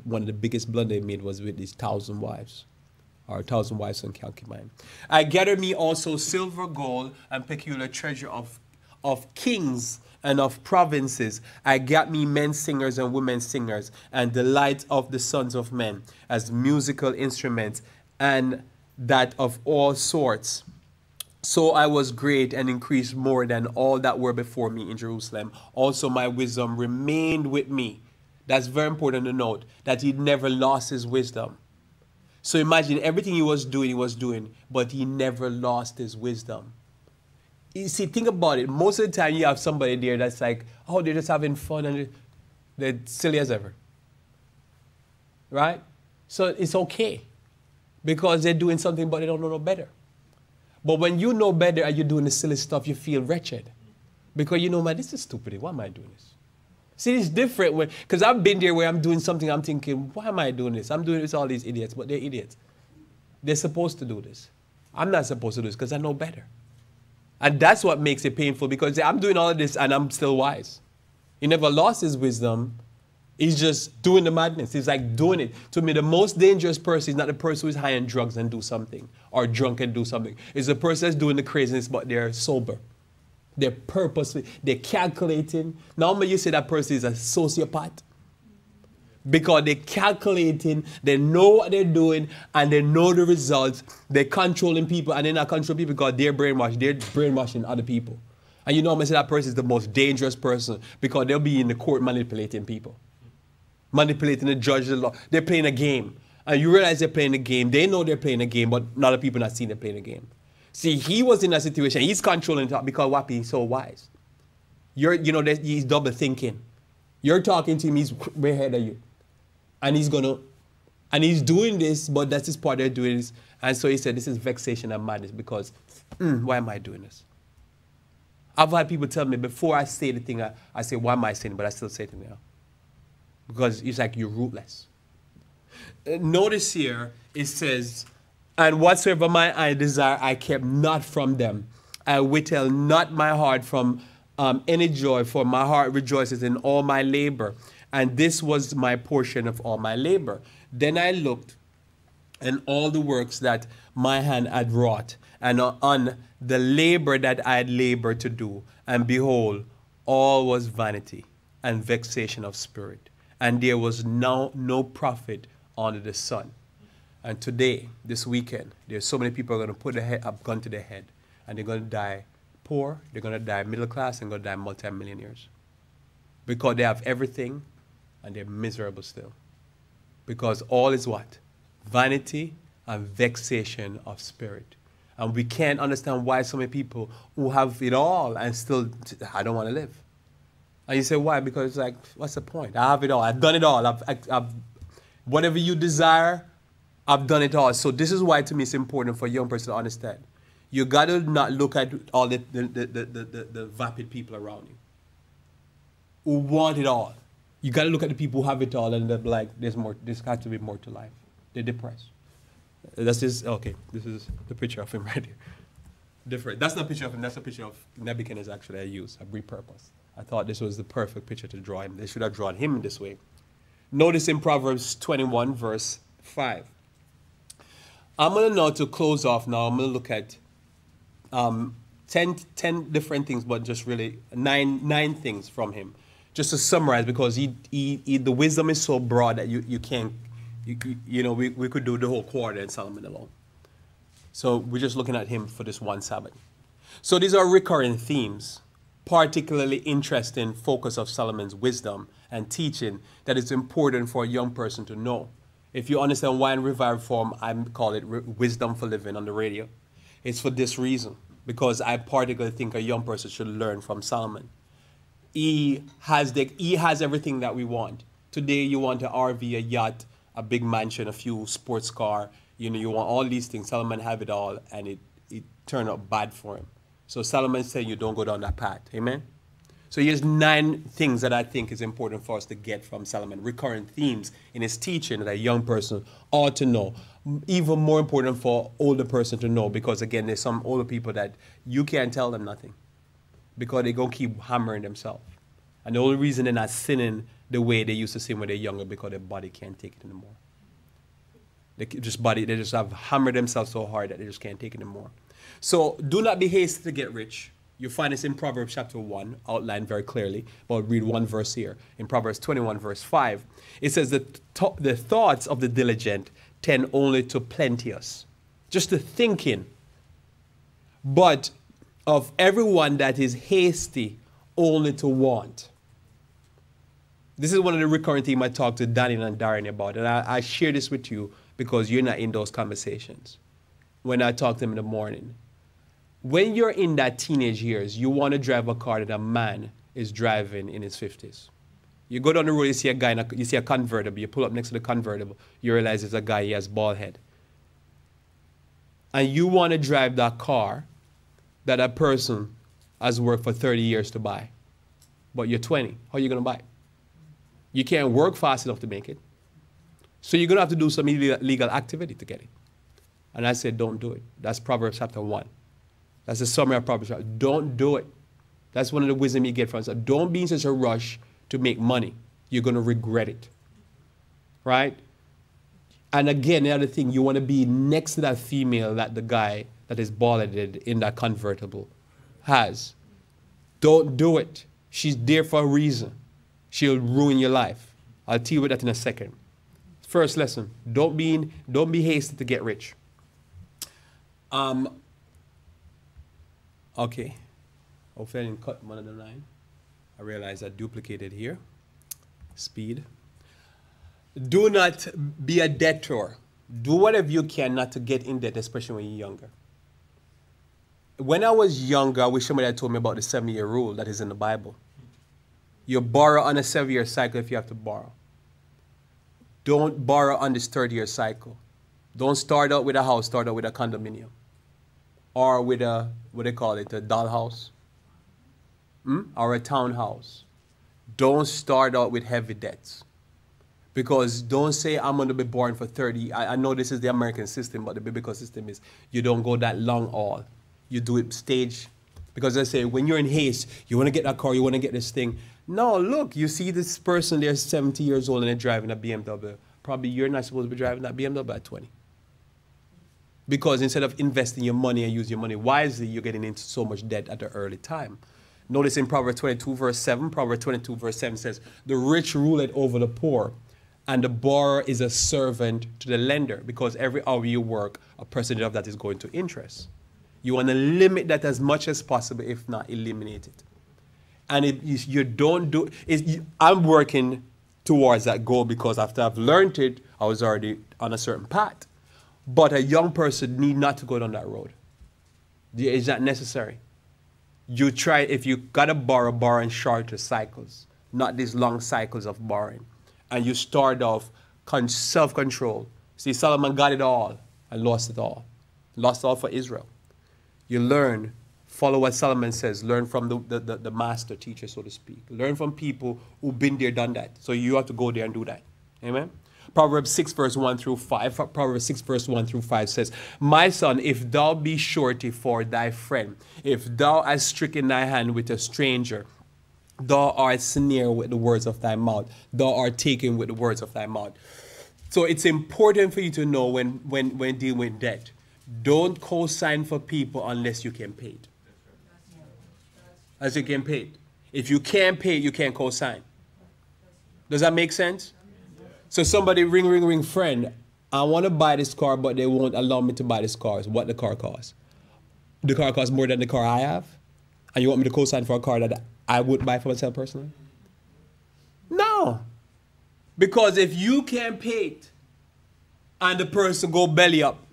one of the biggest blunder he made was with these 1,000 wives. Or 1,000 wives and concubines. I gathered me also silver, gold, and peculiar treasure of kings and of provinces. I got me men singers and women singers, and delight of the sons of men, as musical instruments, and that of all sorts. So I was great and increased more than all that were before me in Jerusalem. Also my wisdom remained with me. That's very important to note, that he never lost his wisdom. So imagine everything he was doing, but he never lost his wisdom. You see, think about it. Most of the time you have somebody there that's like, oh, they're just having fun and they're silly as ever. Right? So it's okay. Because they're doing something, but they don't know no better. But when you know better and you're doing the silly stuff, you feel wretched. Because you know, man, this is stupid. Why am I doing this? See, it's different when, because I've been there where I'm doing something, I'm thinking, why am I doing this? I'm doing this with all these idiots, but they're idiots. They're supposed to do this. I'm not supposed to do this because I know better. And that's what makes it painful, because I'm doing all of this and I'm still wise. He never lost his wisdom. He's just doing the madness. He's like doing it. To me, the most dangerous person is not the person who's high on drugs and do something, or drunk and do something. It's the person that's doing the craziness, but they're sober. They're purposely, they're calculating. Normally you say that person is a sociopath, because they're calculating, they know what they're doing, and they know the results. They're controlling people, and they're not controlling people because they're brainwashed. They're brainwashing other people. And you know, I'm going to say that person is the most dangerous person, because they'll be in the court manipulating people. Manipulating the judge, the law. They're playing a game. And you realize they're playing a game. They know they're playing a game, but not the people not seeing they're playing a game. See, he was in that situation. He's controlling it because what? He's so wise. He's double thinking. You're talking to him, he's way ahead of you. And he's doing this, but that's his part of doing this. And so he said, this is vexation and madness, because why am I doing this? I've had people tell me before I say the thing, I say, why am I saying it? But I still say it now. Because it's like you're rootless. Notice here, it says, and whatsoever my eye desire, I kept not from them. I withheld not my heart from any joy, for my heart rejoices in all my labor. And this was my portion of all my labor. Then I looked, and all the works that my hand had wrought, and on the labor that I had labored to do. And behold, all was vanity and vexation of spirit. And there was no profit under the sun. And today, this weekend, there's so many people are going to put a gun to their head, and they're going to die poor, they're going to die middle class, and going to die multimillionaires. Because they have everything, and they're miserable still. Because all is what? Vanity and vexation of spirit. And we can't understand why so many people who have it all and still, I don't want to live. And you say, why? Because it's like, what's the point? I have it all. I've done it all. I've whatever you desire, I've done it all. So this is why, to me, it's important for a young person to understand. You got to not look at all the vapid people around you who want it all. You got to look at the people who have it all, and they're like, there's got to be more to life. They're depressed. That's just, okay, this is the picture of him right here. different. That's not a picture of him. That's a picture of Nebuchadnezzar, actually, I used. I repurposed. I thought this was the perfect picture to draw him. They should have drawn him this way. Notice in Proverbs 21, verse 5. I'm going to now, to close off now, I'm going to look at 10 different things, but just really nine things from him. Just to summarize, because the wisdom is so broad that you can't, we could do the whole quarter in Solomon alone. So we're just looking at him for this one Sabbath. So these are recurring themes, particularly interesting focus of Solomon's wisdom and teaching that is important for a young person to know. If you understand why in Revived Form I call it Wisdom for Living on the radio, it's for this reason, because I particularly think a young person should learn from Solomon. He has everything that we want. Today you want an RV, a yacht, a big mansion, a few sports car, you want all these things. Solomon have it all, and it turned out bad for him. So Solomon said you don't go down that path. Amen? So here's 9 things that I think is important for us to get from Solomon. Recurrent themes in his teaching that a young person ought to know. Even more important for older person to know, because again, there's some older people that you can't tell them nothing, because they're going to keep hammering themselves. And the only reason they're not sinning the way they used to sin when they're younger, because their body can't take it anymore. They just have hammered themselves so hard that they just can't take it anymore. So do not be hasty to get rich. You find this in Proverbs chapter 1, outlined very clearly. But I'll read one verse here. In Proverbs 21, verse 5, it says that the thoughts of the diligent tend only to plenteous, just to thinking. But of everyone that is hasty, only to want. This is one of the recurrent themes I talk to Daniel and Darren about. And I share this with you because you're not in those conversations. When I talk to them in the morning. When you're in that teenage years, you want to drive a car that a man is driving in his 50s. You go down the road, you see a guy, you see a convertible, you pull up next to the convertible, you realize it's a guy, he has bald head. And you want to drive that car that a person has worked for 30 years to buy. But you're 20, how are you going to buy it? You can't work fast enough to make it. So you're going to have to do some illegal activity to get it. And I said, don't do it. That's Proverbs chapter 1. That's the summary of Proverbs. Don't do it. That's one of the wisdom you get from us. Don't be in such a rush to make money. You're going to regret it. Right? And again, the other thing, you want to be next to that female that the guy that is bald-headed in that convertible has. Don't do it. She's there for a reason. She'll ruin your life. I'll tell you about that in a second. First lesson, don't be hasty to get rich. Okay. Hopefully I didn't cut one of the line. I realized I duplicated here. Speed. Do not be a debtor. Do whatever you can not to get in debt, especially when you're younger. When I was younger, I wish somebody had told me about the 7-year rule that is in the Bible. You borrow on a 7-year cycle if you have to borrow. Don't borrow on this 3rd-year cycle. Don't start out with a house, start out with a condominium. Or with a, what they call it, a dollhouse. Or a townhouse. Don't start out with heavy debts. Because don't say, I'm going to be born for 30. I know this is the American system, but the biblical system is you don't go that long all. You do it stage. Because I say, when you're in haste, you want to get that car, you want to get this thing. No, look, you see this person, they're 70 years old and they're driving a BMW. Probably you're not supposed to be driving that BMW at 20. Because instead of investing your money and use your money wisely, you're getting into so much debt at an early time. Notice in Proverbs 22, verse 7, Proverbs 22, verse 7 says, the rich rule it over the poor, and the borrower is a servant to the lender, because every hour you work, a percentage of that is going to interest. You want to limit that as much as possible, if not eliminate it. And if you don't do it, I'm working towards that goal, because after I've learned it, I was already on a certain path. But a young person need not to go down that road. It's not necessary. You try, if you got to borrow in shorter cycles, not these long cycles of borrowing. And you start off self-control. See, Solomon got it all and lost it all. Lost all for Israel. You learn, follow what Solomon says, learn from the master teacher, so to speak. Learn from people who've been there, done that. So you have to go there and do that. Amen? Proverbs 6 verse 1 through 5. Proverbs 6 verse 1 through 5 says, My son, if thou be surety for thy friend, if thou hast stricken thy hand with a stranger, thou art snare with the words of thy mouth. Thou art taken with the words of thy mouth. So it's important for you to know when dealing with debt. Don't co-sign for people unless you can pay it. As you can pay it. If you can't pay it, you can't co-sign. Does that make sense? So somebody ring, friend, I want to buy this car, but they won't allow me to buy this car. What the car costs? The car costs more than the car I have? And you want me to co-sign for a car that I would buy for myself personally? No. Because if you can't pay it and the person go belly up,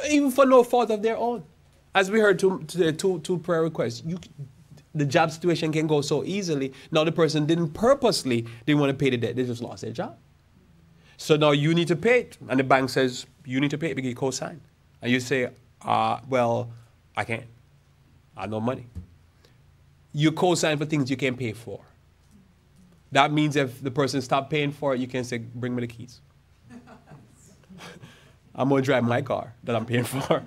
even for no fault of their own, as we heard two prayer requests, the job situation can go so easily. Now the person didn't want to pay the debt. They just lost their job. So now you need to pay it. And the bank says, you need to pay it because you co-sign. And you say, well, I can't. I have no money. You co-sign for things you can't pay for. That means if the person stopped paying for it, you can say, bring me the keys. I'm going to drive my car that I'm paying for.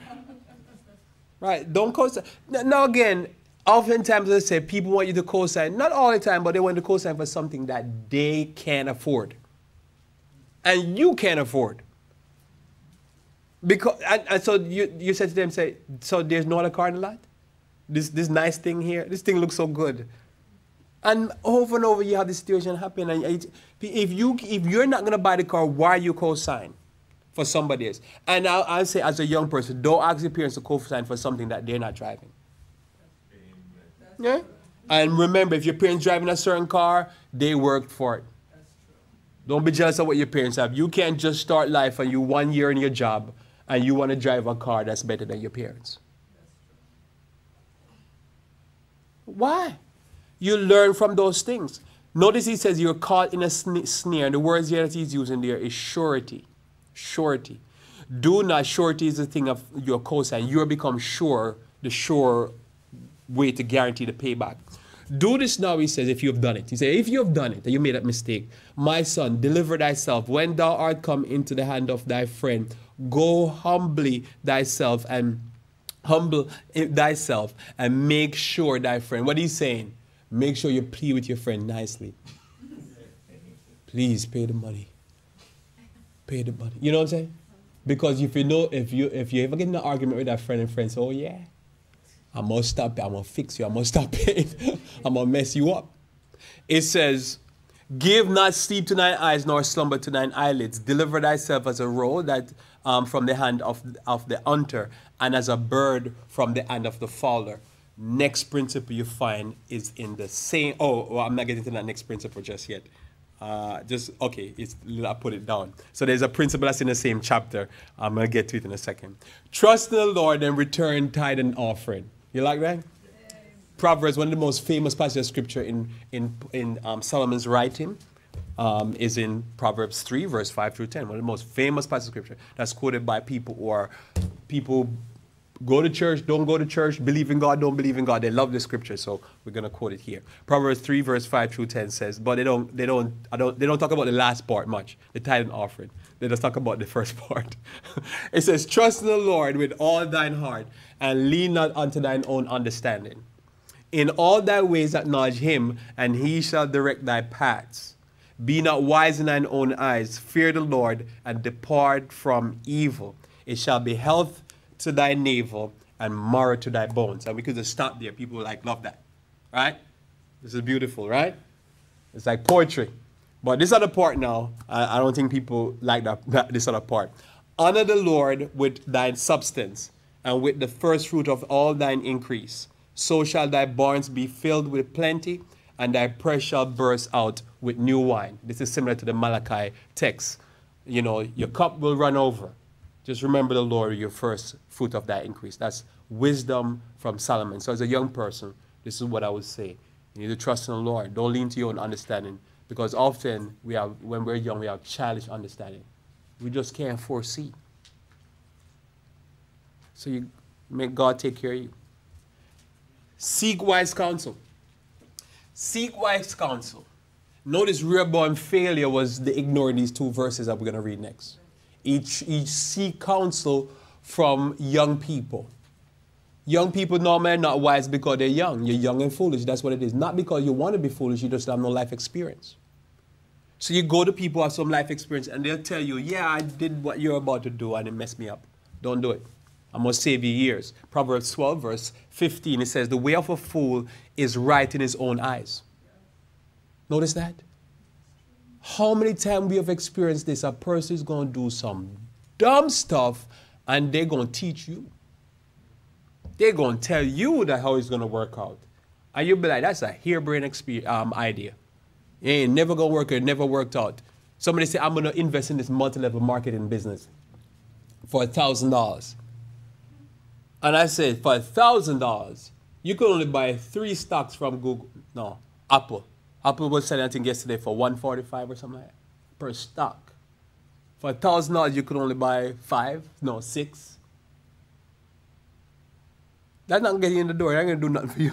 Right? Don't co-sign. Now again, oftentimes, as I say, people want you to co-sign, not all the time, but they want to co-sign for something that they can't afford. And you can't afford. Because, and so you said to them, say, so there's no other car in the lot? This nice thing here, this thing looks so good. And over you have this situation happen. And if you're not going to buy the car, why are you co-sign for somebody else? And I'll say as a young person, don't ask your parents to co-sign for something that they're not driving. Yeah? And remember, if your parents driving a certain car, they worked for it. Don't be jealous of what your parents have. You can't just start life and you 1 year in your job and you want to drive a car that's better than your parents. Why? You learn from those things. Notice he says you're caught in a snare. And the words here that he's using there is surety. Surety. Do not, surety is the thing of your cosign. You become sure, the sure way to guarantee the payback. Do this now, he says, if you have done it. He says, if you have done it, and you made that mistake, my son, deliver thyself. When thou art come into the hand of thy friend, go humbly thyself and humble thyself and make sure thy friend. What he's saying, make sure you plead with your friend nicely. Please pay the money. Pay the money. You know what I'm saying? Because if you know, if you ever get in an argument with that friend and friend say, oh yeah, I'm going to stop it. I'm going to fix you. I'm going to stop it. I'm going to mess you up. It says, give not sleep to thine eyes, nor slumber to thine eyelids. Deliver thyself as a roe that from the hand of the hunter, and as a bird from the hand of the fowler. Next principle you find is in the same. Oh, well, I'm not getting to that next principle just yet. Okay, I put it down. So there's a principle that's in the same chapter. I'm going to get to it in a second. Trust in the Lord and return tithe and offering. You like that? Yeah. Proverbs, one of the most famous passages of scripture in Solomon's writing, is in Proverbs 3, verse 5 through 10. One of the most famous passages of scripture that's quoted by people go to church, don't go to church, believe in God, don't believe in God. They love the scripture, so we're going to quote it here. Proverbs 3, verse 5 through 10 says, but they don't talk about the last part much, the tithe and offering. They just talk about the first part. It says, trust in the Lord with all thine heart, and lean not unto thine own understanding. In all thy ways acknowledge him, and he shall direct thy paths. Be not wise in thine own eyes. Fear the Lord, and depart from evil. It shall be health to thy navel, and marrow to thy bones. And we could just stop there. People love that. Right? This is beautiful, right? It's like poetry. But this other part now, I don't think people like this other part. Honor the Lord with thine substance, and with the first fruit of all thine increase. So shall thy barns be filled with plenty, and thy press shall burst out with new wine. This is similar to the Malachi text. You know, your cup will run over. Just remember the Lord, your first fruit of thy increase. That's wisdom from Solomon. So as a young person, this is what I would say. You need to trust in the Lord. Don't lean to your own understanding. Because often, when we're young, we have childish understanding. We just can't foresee. So you make God take care of you. Seek wise counsel. Seek wise counsel. Notice Rehoboam failure was the ignoring these two verses that we're going to read next. Each seek counsel from young people. Young people normally are not wise because they're young. You're young and foolish. That's what it is. Not because you want to be foolish. You just have no life experience. So you go to people who have some life experience and they'll tell you, yeah, I did what you're about to do and it messed me up. Don't do it. I'm going to save you years. Proverbs 12 verse 15, it says, the way of a fool is right in his own eyes. Notice that? How many times we have experienced this? A person is going to do some dumb stuff and they're going to teach you. They're going to tell you that how it's going to work out. And you'll be like, that's a harebrained idea. It ain't never going to work. It never worked out. Somebody say, I'm going to invest in this multi-level marketing business for $1,000. And I said, for $1,000, you could only buy 3 stocks from Google. No, Apple. Apple was selling, I think, yesterday for $145 or something like that per stock. For $1,000, you could only buy 6. That's not getting in the door. It ain't going to do nothing for you.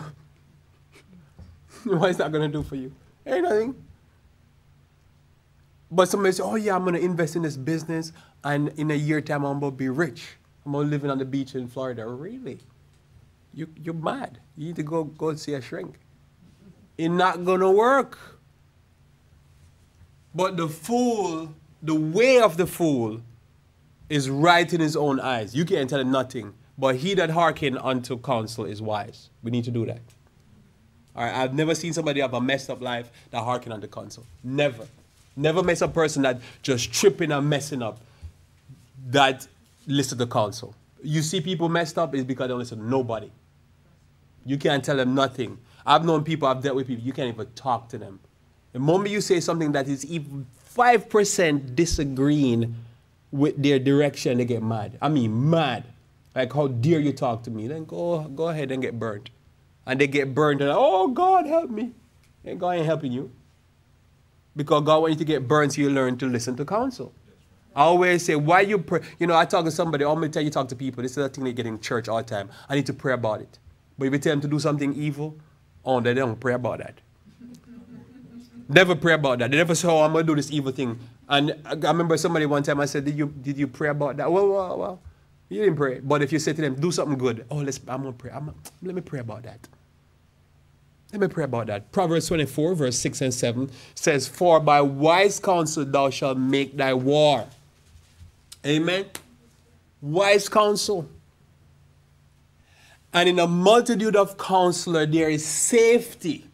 What is that going to do for you? Ain't nothing. But somebody say, oh yeah, I'm going to invest in this business and in a year time I'm going to be rich. I'm going to live on the beach in Florida. Really? You're mad. You need to go see a shrink. It's not going to work. But the fool, the way of the fool is right in his own eyes. You can't tell him nothing. But he that hearken unto counsel is wise. We need to do that. All right, I've never seen somebody have a messed up life that hearken unto counsel. Never. Never met a person that just tripping and messing up that listen to counsel. You see people messed up is because they don't listen to nobody. You can't tell them nothing. I've known people, I've dealt with people, you can't even talk to them. The moment you say something that is even 5% disagreeing with their direction, they get mad. I mean mad. Like, how dare you talk to me? Then go ahead and get burnt. And they get burned and, oh, God, help me. And God ain't helping you. Because God wants you to get burned so you learn to listen to counsel. I always say, why you pray? You know, I talk to somebody, I'm going to tell you talk to people. This is the thing they get in church all the time. I need to pray about it. But if you tell them to do something evil, oh, they don't pray about that. Never pray about that. They never say, oh, I'm going to do this evil thing. And I remember somebody one time, I said, did you pray about that? Well, you didn't pray. But if you say to them, do something good, oh, I'm going to pray. Let me pray about that. Let me pray about that. Proverbs 24, verse 6 and 7 says, for by wise counsel thou shalt make thy war. Amen. Wise counsel. And in a multitude of counselors, there is safety.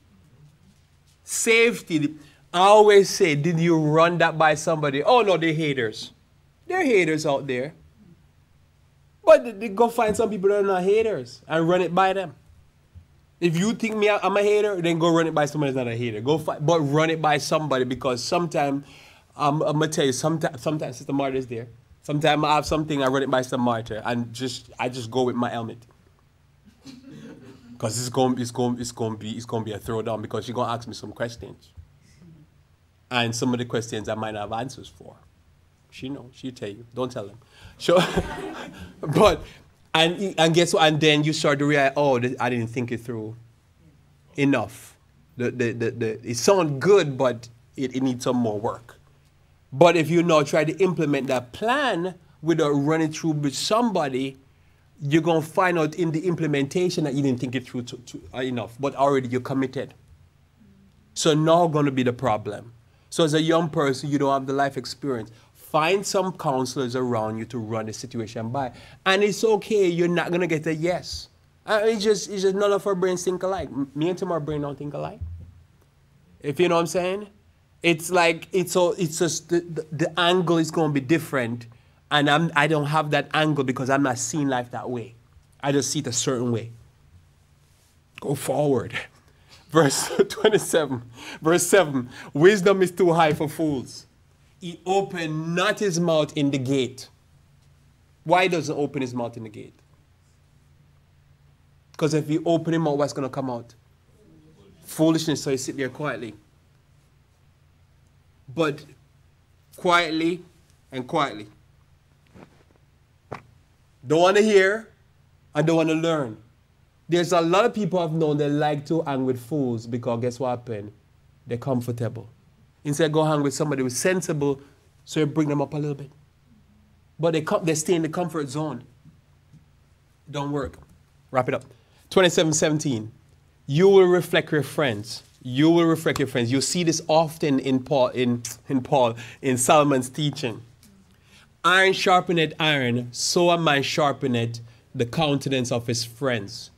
Safety. I always say, did you run that by somebody? Oh, no, they're haters. There are haters out there. But they go find some people that are not haters and run it by them. If you think I'm a hater, then go run it by somebody that's not a hater. But run it by somebody, because sometimes, I'm going to tell you, sometimes Sister Martha is there. Sometimes I have something, I run it by Sister Martha, and I just go with my helmet. Because it's going to be a throwdown, because she's going to ask me some questions. And some of the questions I might not have answers for. She knows, she'll tell you. Don't tell them. So, but... And guess what? And then you start to realize, oh, I didn't think it through enough. It sounds good, but it needs some more work. But if you now try to implement that plan without running through with somebody, you're going to find out in the implementation that you didn't think it through enough, but already you're committed. So now going to be the problem. So as a young person, you don't have the life experience. Find some counselors around you to run the situation by. And it's okay, you're not going to get a yes. It's just none of our brains think alike. Me and Tim, our brain don't think alike. If you know what I'm saying? It's like, it's just the angle is going to be different. And I don't have that angle because I'm not seeing life that way. I just see it a certain way. Go forward. Verse 27, verse 7. Wisdom is too high for fools. He opened not his mouth in the gate. Why doesn't he open his mouth in the gate? Because if you open him out, what's going to come out? Foolishness, so you sit there quietly. But quietly and quietly. Don't want to hear and don't want to learn. There's a lot of people I've known that like to hang with fools because guess what happened? They're comfortable. Instead, go hang with somebody who's sensible, so you bring them up a little bit. But they stay in the comfort zone. Don't work. Wrap it up. 27:17. You will reflect your friends. You will reflect your friends. You see this often in in Solomon's teaching. Iron sharpeneth iron, so a man sharpeneth the countenance of his friends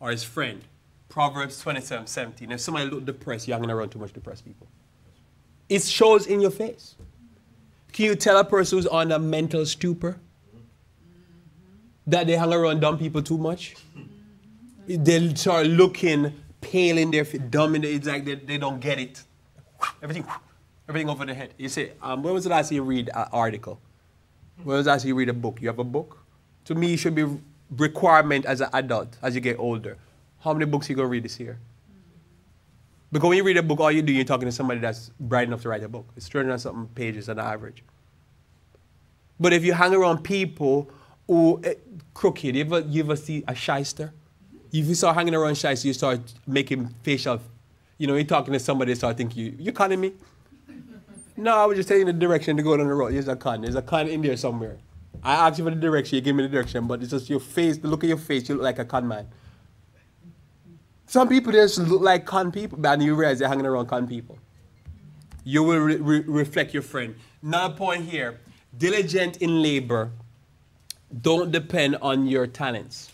or his friend. Proverbs 27:17. If somebody look depressed, you're hanging around too much depressed people. It shows in your face. Can you tell a person who's on a mental stupor that they hang around dumb people too much? They start looking pale in their face, dumb in their, it's like they don't get it. Everything over their head. You say, when was the last time you read an article? When was the last time you read a book? You have a book? To me, it should be requirement as an adult, as you get older. How many books you going to read this year? Because when you read a book, all you do, you're talking to somebody that's bright enough to write a book. It's 300-something pages on average. But if you hang around people who crooked, you ever see a shyster? If you start hanging around shyster, you start making facial, you're talking to somebody, they start thinking, you conning me? No, I was just telling you the direction to go down the road. There's a con in there somewhere. I asked you for the direction, you give me the direction, but it's just your face, the look at your face, you look like a con man. Some people just look like con people, and you realize they're hanging around con people. You will reflect your friend. Another point here, diligent in labor, don't depend on your talents.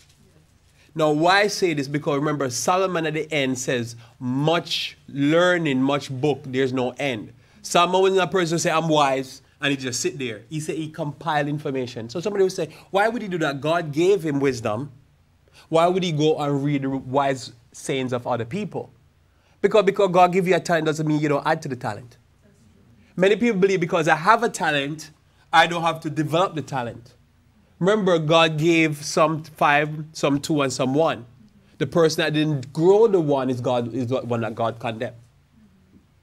Now, why I say this? Because remember, Solomon at the end says, much learning, much book, there's no end. Solomon wasn't a person who say, I'm wise, and he just sit there. He said he compiled information. So somebody would say, why would he do that? God gave him wisdom. Why would he go and read the wise sayings of other people? Because God gives you a talent doesn't mean you don't add to the talent. Many people believe because I have a talent, I don't have to develop the talent. Remember, God gave some 5, some 2, and some 1. The person that didn't grow the one is the one that God condemned.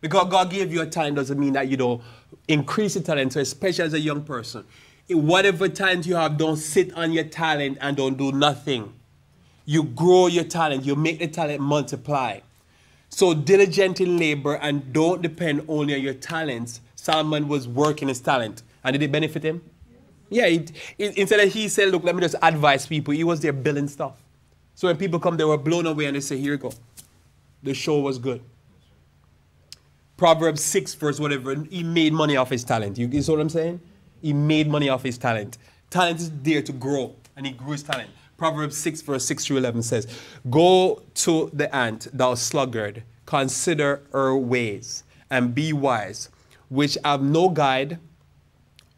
Because God gave you a talent doesn't mean that you don't increase the talent. So especially as a young person, whatever talent you have, don't sit on your talent and don't do nothing. You grow your talent. You make the talent multiply. So diligent in labor and don't depend only on your talents. Solomon was working his talent. And did it benefit him? Yeah, instead of he said, look, let me just advise people, he was there building stuff. So when people come, they were blown away and they say, here you go. The show was good. Proverbs 6 verse whatever, he made money off his talent. You see what I'm saying? He made money off his talent. Talent is there to grow, and he grew his talent. Proverbs 6 verse 6 through 11 says, go to the ant, thou sluggard, consider her ways, and be wise, which have no guide,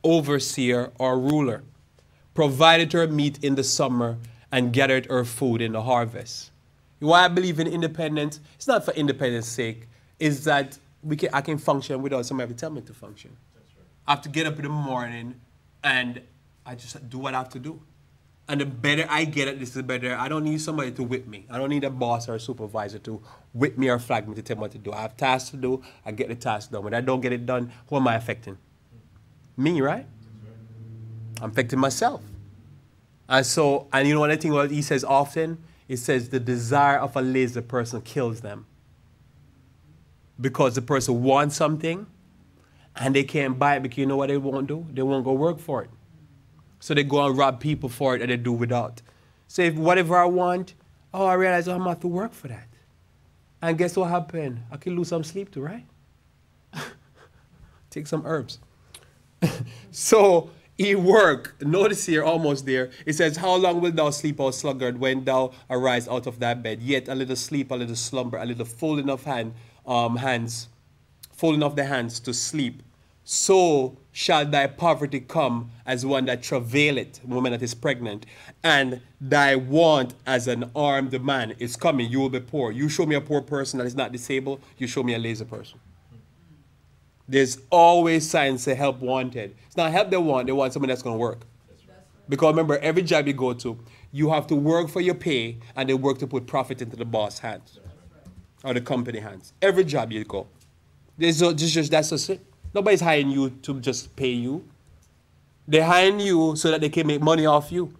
overseer, or ruler, provided her meat in the summer, and gathered her food in the harvest. Why I believe in independence, it's not for independence sake, is that I can function without somebody to tell me to function. That's right. I have to get up in the morning and I just do what I have to do. And the better I get at this, the better. I don't need somebody to whip me. I don't need a boss or a supervisor to whip me or flag me to tell me what to do. I have tasks to do, I get the task done. When I don't get it done, who am I affecting? Me, right? I'm affecting myself. And you know one thing what he says often? He says the desire of a lazy person kills them. Because the person wants something and they can't buy it because you know what they won't do? They won't go work for it. So they go and rob people for it and they do without. So if whatever I want, I realize I'm going to have to work for that. And guess what happened? I can lose some sleep too, right? Take some herbs. So he worked. Notice here, almost there. It says, how long wilt thou sleep, O sluggard, when thou arise out of thy bed? Yet a little sleep, a little slumber, a little folding of folding of the hands to sleep. So shall thy poverty come as one that travaileth, woman that is pregnant, and thy want as an armed man is coming. You will be poor. You show me a poor person that is not disabled, you show me a lazy person. There's always signs of help wanted. It's not help they want someone that's going to work. Because remember, every job you go to, you have to work for your pay, and they work to put profit into the boss' hands or the company hands. Every job you go. That's just it. Nobody's hiring you to just pay you. They're hiring you so that they can make money off you.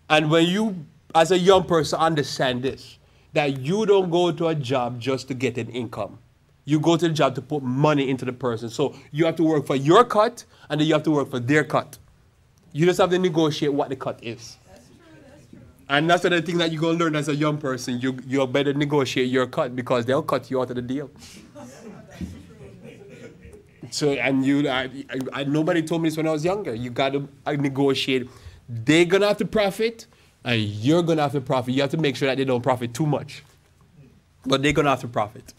And when you, as a young person, understand this, that you don't go to a job just to get an income. You go to the job to put money into the person. So you have to work for your cut, and then you have to work for their cut. You just have to negotiate what the cut is. That's true. And that's the thing that you're going to learn as a young person. You better negotiate your cut because they'll cut you out of the deal. So, and nobody told me this when I was younger. You got to negotiate. They're going to have to profit, and you're going to have to profit. You have to make sure that they don't profit too much. But they're going to have to profit.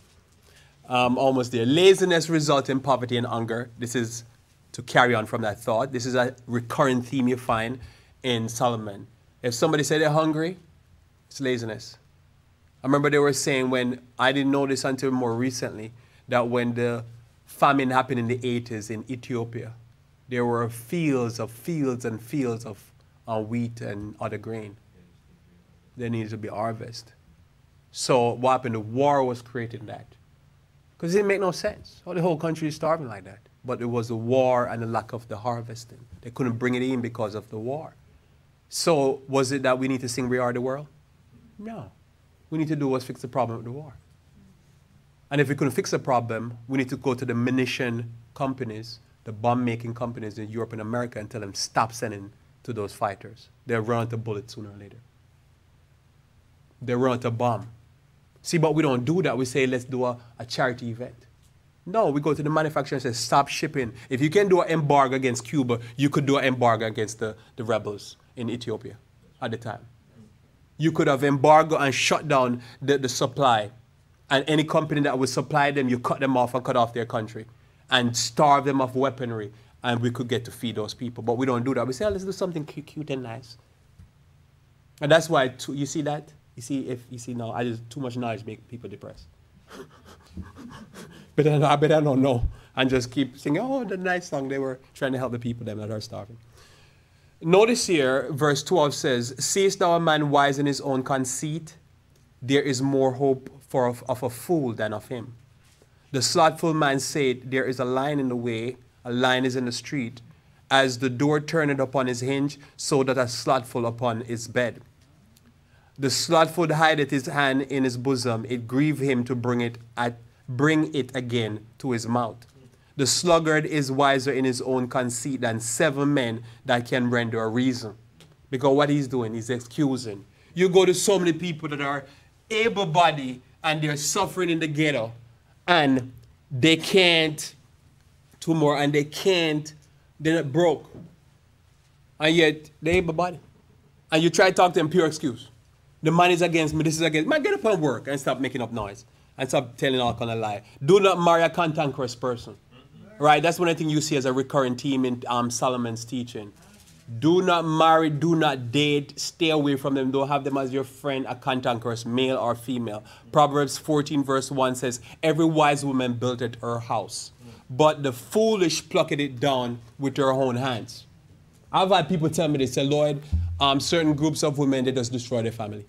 Almost there. Laziness results in poverty and hunger. This is to carry on from that thought. This is a recurring theme you find in Solomon. If somebody said they're hungry, it's laziness. I remember they were saying, when I didn't know this until more recently, that when the famine happened in the 80s in Ethiopia, there were fields and fields of wheat and other grain. They needed to be harvested. So what happened? The war was creating that. Because it didn't make no sense. Oh, the whole country is starving like that. But it was the war and the lack of the harvesting. They couldn't bring it in because of the war. So was it that we need to sing We Are the World? No. We need to do was fix the problem of the war. And if we couldn't fix the problem, we need to go to the munition companies, the bomb-making companies in Europe and America, and tell them stop sending to those fighters. They'll run out of bullets sooner or later. They'll run out of bomb. See, but we don't do that. We say, let's do a charity event. No, we go to the manufacturer and say, stop shipping. If you can do an embargo against Cuba, you could do an embargo against the rebels in Ethiopia at the time. You could have embargo and shut down the supply. And any company that would supply them, you cut them off and cut off their country. And starve them of weaponry. And we could get to feed those people. But we don't do that. We say, oh, let's do something cute and nice. And that's why, you see that? You see now, I just too much knowledge make people depressed. But I bet I don't know. And just keep singing, oh, the nice song. They were trying to help the people them that are starving. Notice here, verse 12 says, seest thou a man wise in his own conceit? There is more hope of a fool than of him. The slothful man said, there is a lion in the way, a lion is in the street. As the door turneth upon his hinge, so that a slothful upon his bed. The slothful hideth his hand in his bosom. It grieve him to bring it again to his mouth. The sluggard is wiser in his own conceit than 7 men that can render a reason. Because what he's doing, he's excusing. You go to so many people that are able-bodied and they're suffering in the ghetto, and they can't, they're not broke. And yet, they're able-bodied. And you try to talk to them, pure excuse. The man is against me, this is against me. Man, get up and work and stop making up noise. And stop telling all kind of lie. Do not marry a cantankerous person. Right? That's one thing you see as a recurring theme in Solomon's teaching. Do not marry, do not date, stay away from them. Don't have them as your friend, a cantankerous male or female. Proverbs 14 verse 1 says, every wise woman buildeth her house, but the foolish plucketh it down with her own hands. I've had people tell me, they say, Lord, certain groups of women, they just destroy their family.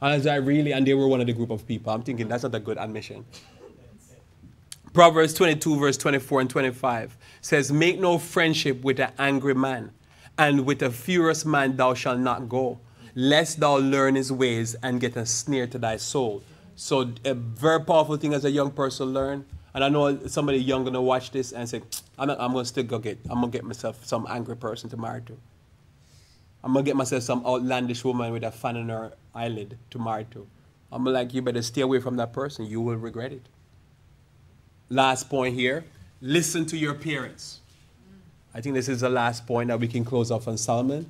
And they were one of the group of people. I'm thinking that's not a good admission. Proverbs 22 verse 24 and 25 says, make no friendship with an angry man, and with a furious man thou shalt not go, lest thou learn his ways and get a snare to thy soul. So a very powerful thing as a young person learn. And I know somebody young going to watch this and say, I'm going to still I'm going to get myself some angry person to marry to. I'm going to get myself some outlandish woman with a fan on her eyelid to marry to. I'm like, you better stay away from that person. You will regret it. Last point here, listen to your parents. I think this is the last point that we can close off on Solomon.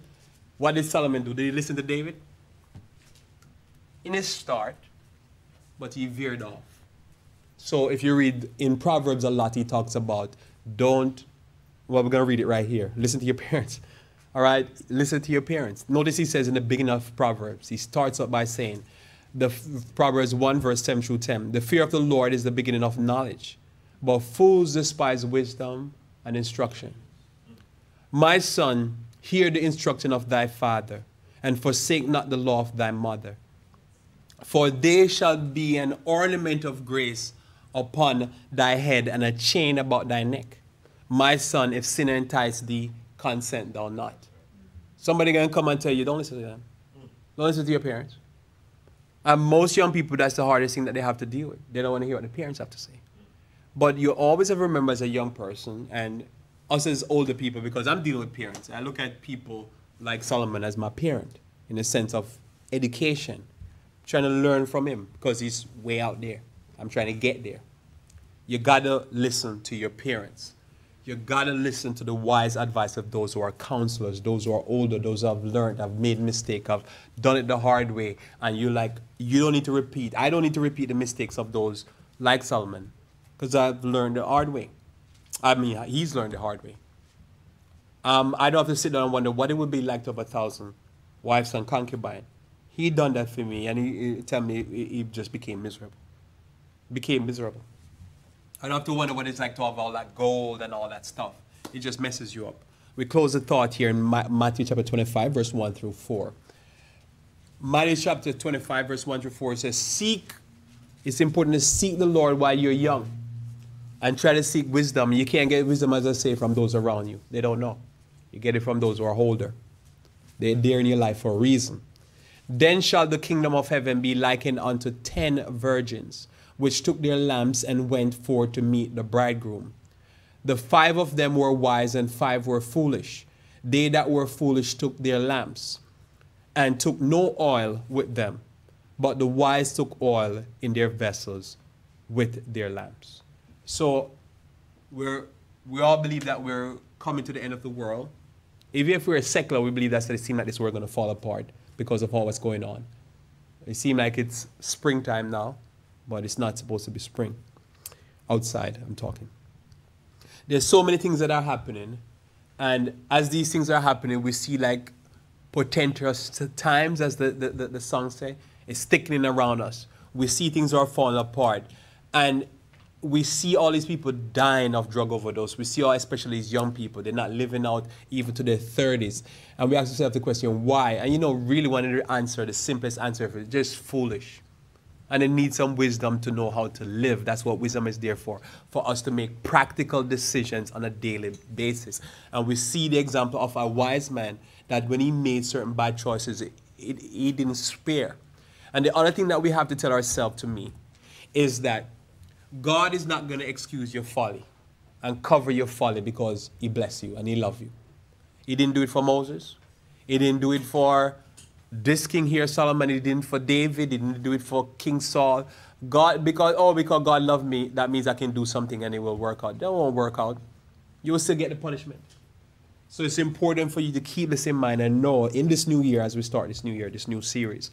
What did Solomon do? Did he listen to David? In his start, but he veered off. So if you read in Proverbs a lot, he talks about we're going to read it right here. Listen to your parents. All right, listen to your parents. Notice he says in the beginning of Proverbs, he starts up by saying, Proverbs 1 verse 7 through 10, the fear of the Lord is the beginning of knowledge, but fools despise wisdom and instruction. My son, hear the instruction of thy father, and forsake not the law of thy mother. For they shall be an ornament of grace upon thy head, and a chain about thy neck. My son, if sin entice thee, consent thou not. Somebody going to come and tell you, don't listen to them. Don't listen to your parents. And most young people, that's the hardest thing that they have to deal with. They don't want to hear what the parents have to say. But you always have to remember as a young person and us as older people, because I'm dealing with parents. I look at people like Solomon as my parent in the sense of education, trying to learn from him because he's way out there. I'm trying to get there. You gotta listen to your parents. You gotta listen to the wise advice of those who are counselors, those who are older, those who have learned, have made mistake, have done it the hard way, and you don't need to repeat. I don't need to repeat the mistakes of those like Solomon, because I've learned the hard way. I mean, he's learned the hard way. I don't have to sit down and wonder what it would be like to have 1,000 wives and concubines. He done that for me, and he tell me he just became miserable. Became miserable. I don't have to wonder what it's like to have all that gold and all that stuff. It just messes you up. We close the thought here in Matthew chapter 25, verse 1 through 4. Matthew chapter 25, verse 1 through 4 says, seek, it's important to seek the Lord while you're young. And try to seek wisdom. You can't get wisdom, as I say, from those around you. They don't know. You get it from those who are older. They're there in your life for a reason. Then shall the kingdom of heaven be likened unto 10 virgins, which took their lamps and went forth to meet the bridegroom. The 5 of them were wise and 5 were foolish. They that were foolish took their lamps and took no oil with them, but the wise took oil in their vessels with their lamps. So we all believe that we're coming to the end of the world. Even if we're secular, we believe that it seems like this world is going to fall apart because of all what's going on. It seems like it's springtime now, but it's not supposed to be spring. Outside, I'm talking. There's so many things that are happening, and as these things are happening, we see like portentous times, as the song say, it's thickening around us. We see things are falling apart, and we see all these people dying of drug overdose. We see all, especially these young people, they're not living out even to their 30s. And we ask ourselves the question, why? And really wanted to answer, the simplest answer is just foolish. And they need some wisdom to know how to live. That's what wisdom is there for us to make practical decisions on a daily basis. And we see the example of a wise man that when he made certain bad choices, he didn't spare. And the other thing that we have to tell ourselves, to me, is that God is not going to excuse your folly and cover your folly because he bless you and he love you. He didn't do it for Moses. He didn't do it for this king here, Solomon. He didn't for David. He didn't do it for King Saul. Because God loved me, that means I can do something and it will work out. That won't work out. You will still get the punishment. So it's important for you to keep this in mind and know in this new year, as we start this new year, this new series,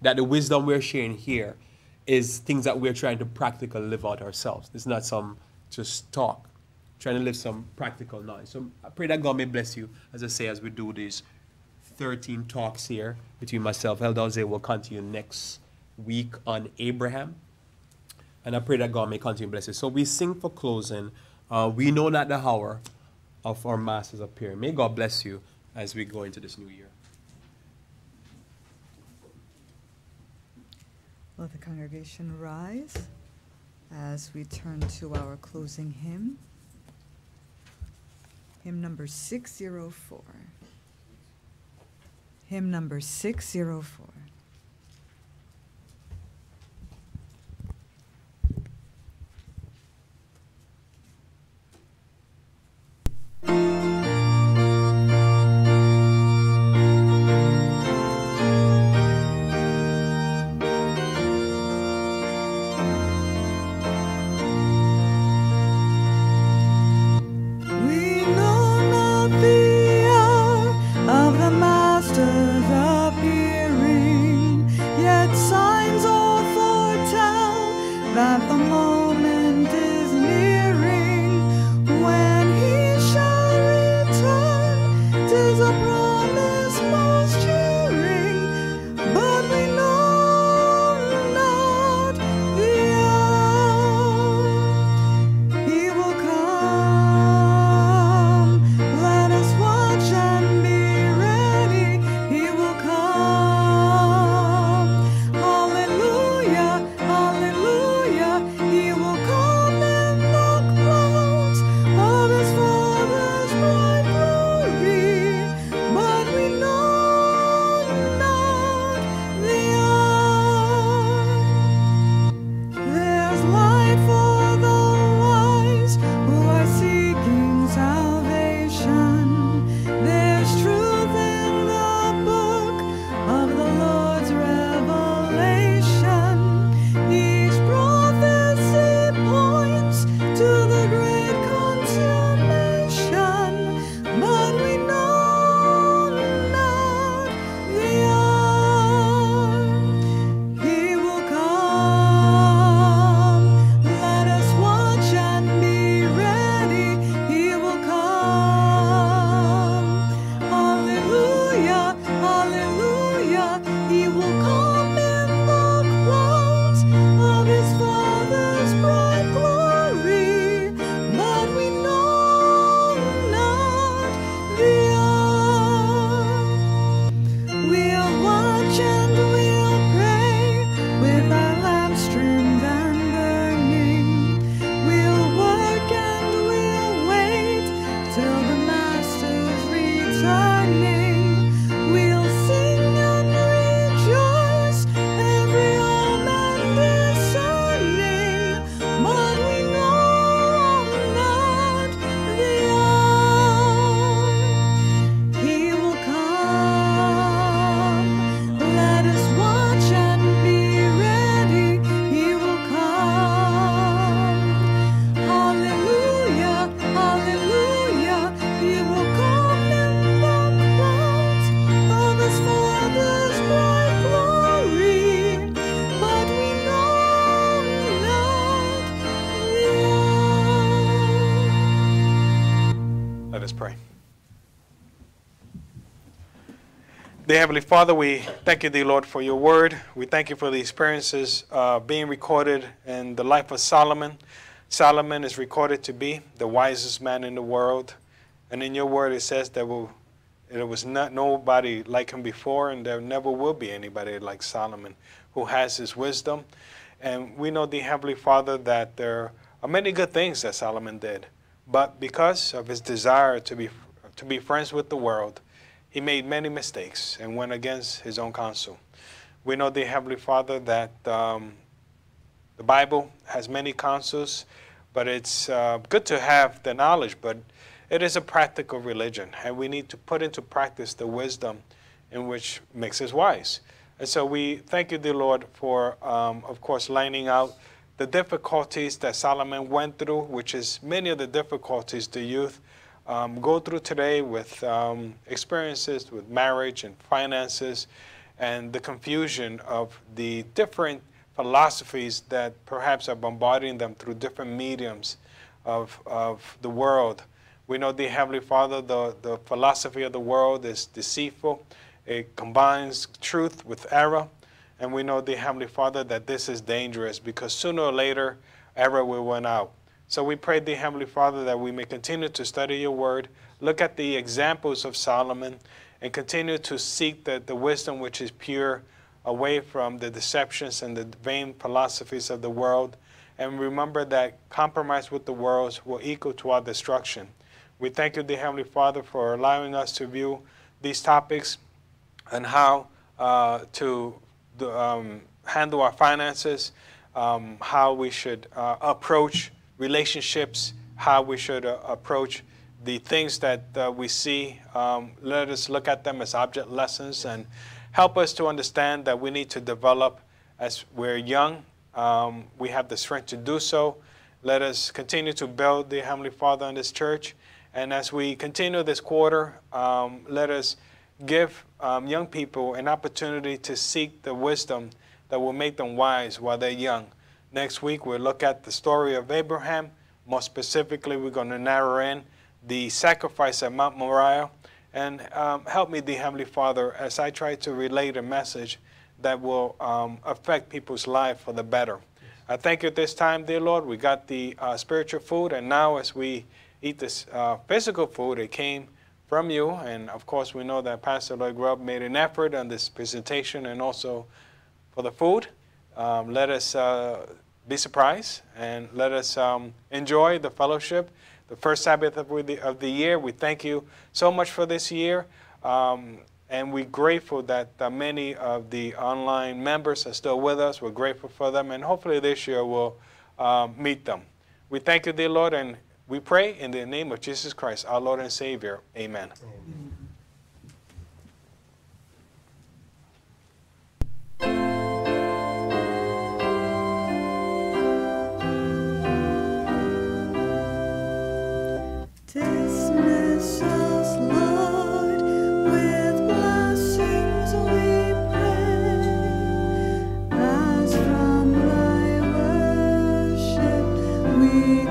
that the wisdom we're sharing here is things that we're trying to practically live out ourselves. It's not some just talk, trying to live some practical knowledge. So I pray that God may bless you, as I say, as we do these 13 talks here between myself. Elder Jose will continue next week on Abraham. And I pray that God may continue to bless you. So we sing for closing. We know not the hour of our Master's appearing. May God bless you as we go into this new year. Let the congregation rise as we turn to our closing hymn. Hymn number 604. Hymn number 604. Of the Master's appearing. Dear Heavenly Father, we thank you, dear Lord, for your word. We thank you for the experiences being recorded in the life of Solomon. Solomon is recorded to be the wisest man in the world. And in your word it says that there was not nobody like him before, and there never will be anybody like Solomon who has his wisdom. And we know, dear Heavenly Father, that there are many good things that Solomon did. But because of his desire to be friends with the world, he made many mistakes and went against his own counsel. We know, dear Heavenly Father, that the Bible has many counsels, but it's good to have the knowledge, but it is a practical religion, and we need to put into practice the wisdom in which makes us wise. And so we thank you, dear Lord, for, of course, laying out the difficulties that Solomon went through, which is many of the difficulties the youth go through today with experiences with marriage and finances and the confusion of the different philosophies that perhaps are bombarding them through different mediums of the world. We know, dear Heavenly Father, the philosophy of the world is deceitful. It combines truth with error. And we know, dear Heavenly Father, that this is dangerous because sooner or later, error will win out. So we pray, dear Heavenly Father, that we may continue to study your word, look at the examples of Solomon, and continue to seek the wisdom which is pure, away from the deceptions and the vain philosophies of the world. And remember that compromise with the world will equal to our destruction. We thank you, dear Heavenly Father, for allowing us to view these topics and how to handle our finances, how we should approach relationships, how we should approach the things that we see. Let us look at them as object lessons and help us to understand that we need to develop as we're young. We have the strength to do so. Let us continue to build, the Heavenly Father, in this church. And as we continue this quarter, let us give young people an opportunity to seek the wisdom that will make them wise while they're young. Next week, we'll look at the story of Abraham. More specifically, we're going to narrow in the sacrifice at Mount Moriah. And help me, dear Heavenly Father, as I try to relate a message that will affect people's life for the better. I thank you at this time, dear Lord. We got the spiritual food, and now as we eat this physical food, it came from you. And of course, we know that Pastor Lloyd Grubb made an effort on this presentation and also for the food. Let us be surprised and let us enjoy the fellowship, the first Sabbath of the year. We thank you so much for this year, and we're grateful that many of the online members are still with us. We're grateful for them, and hopefully this year we'll meet them. We thank you, dear Lord, and we pray in the name of Jesus Christ, our Lord and Savior. Amen. Amen. Dismiss us, Lord, with blessings we pray, as from thy worship we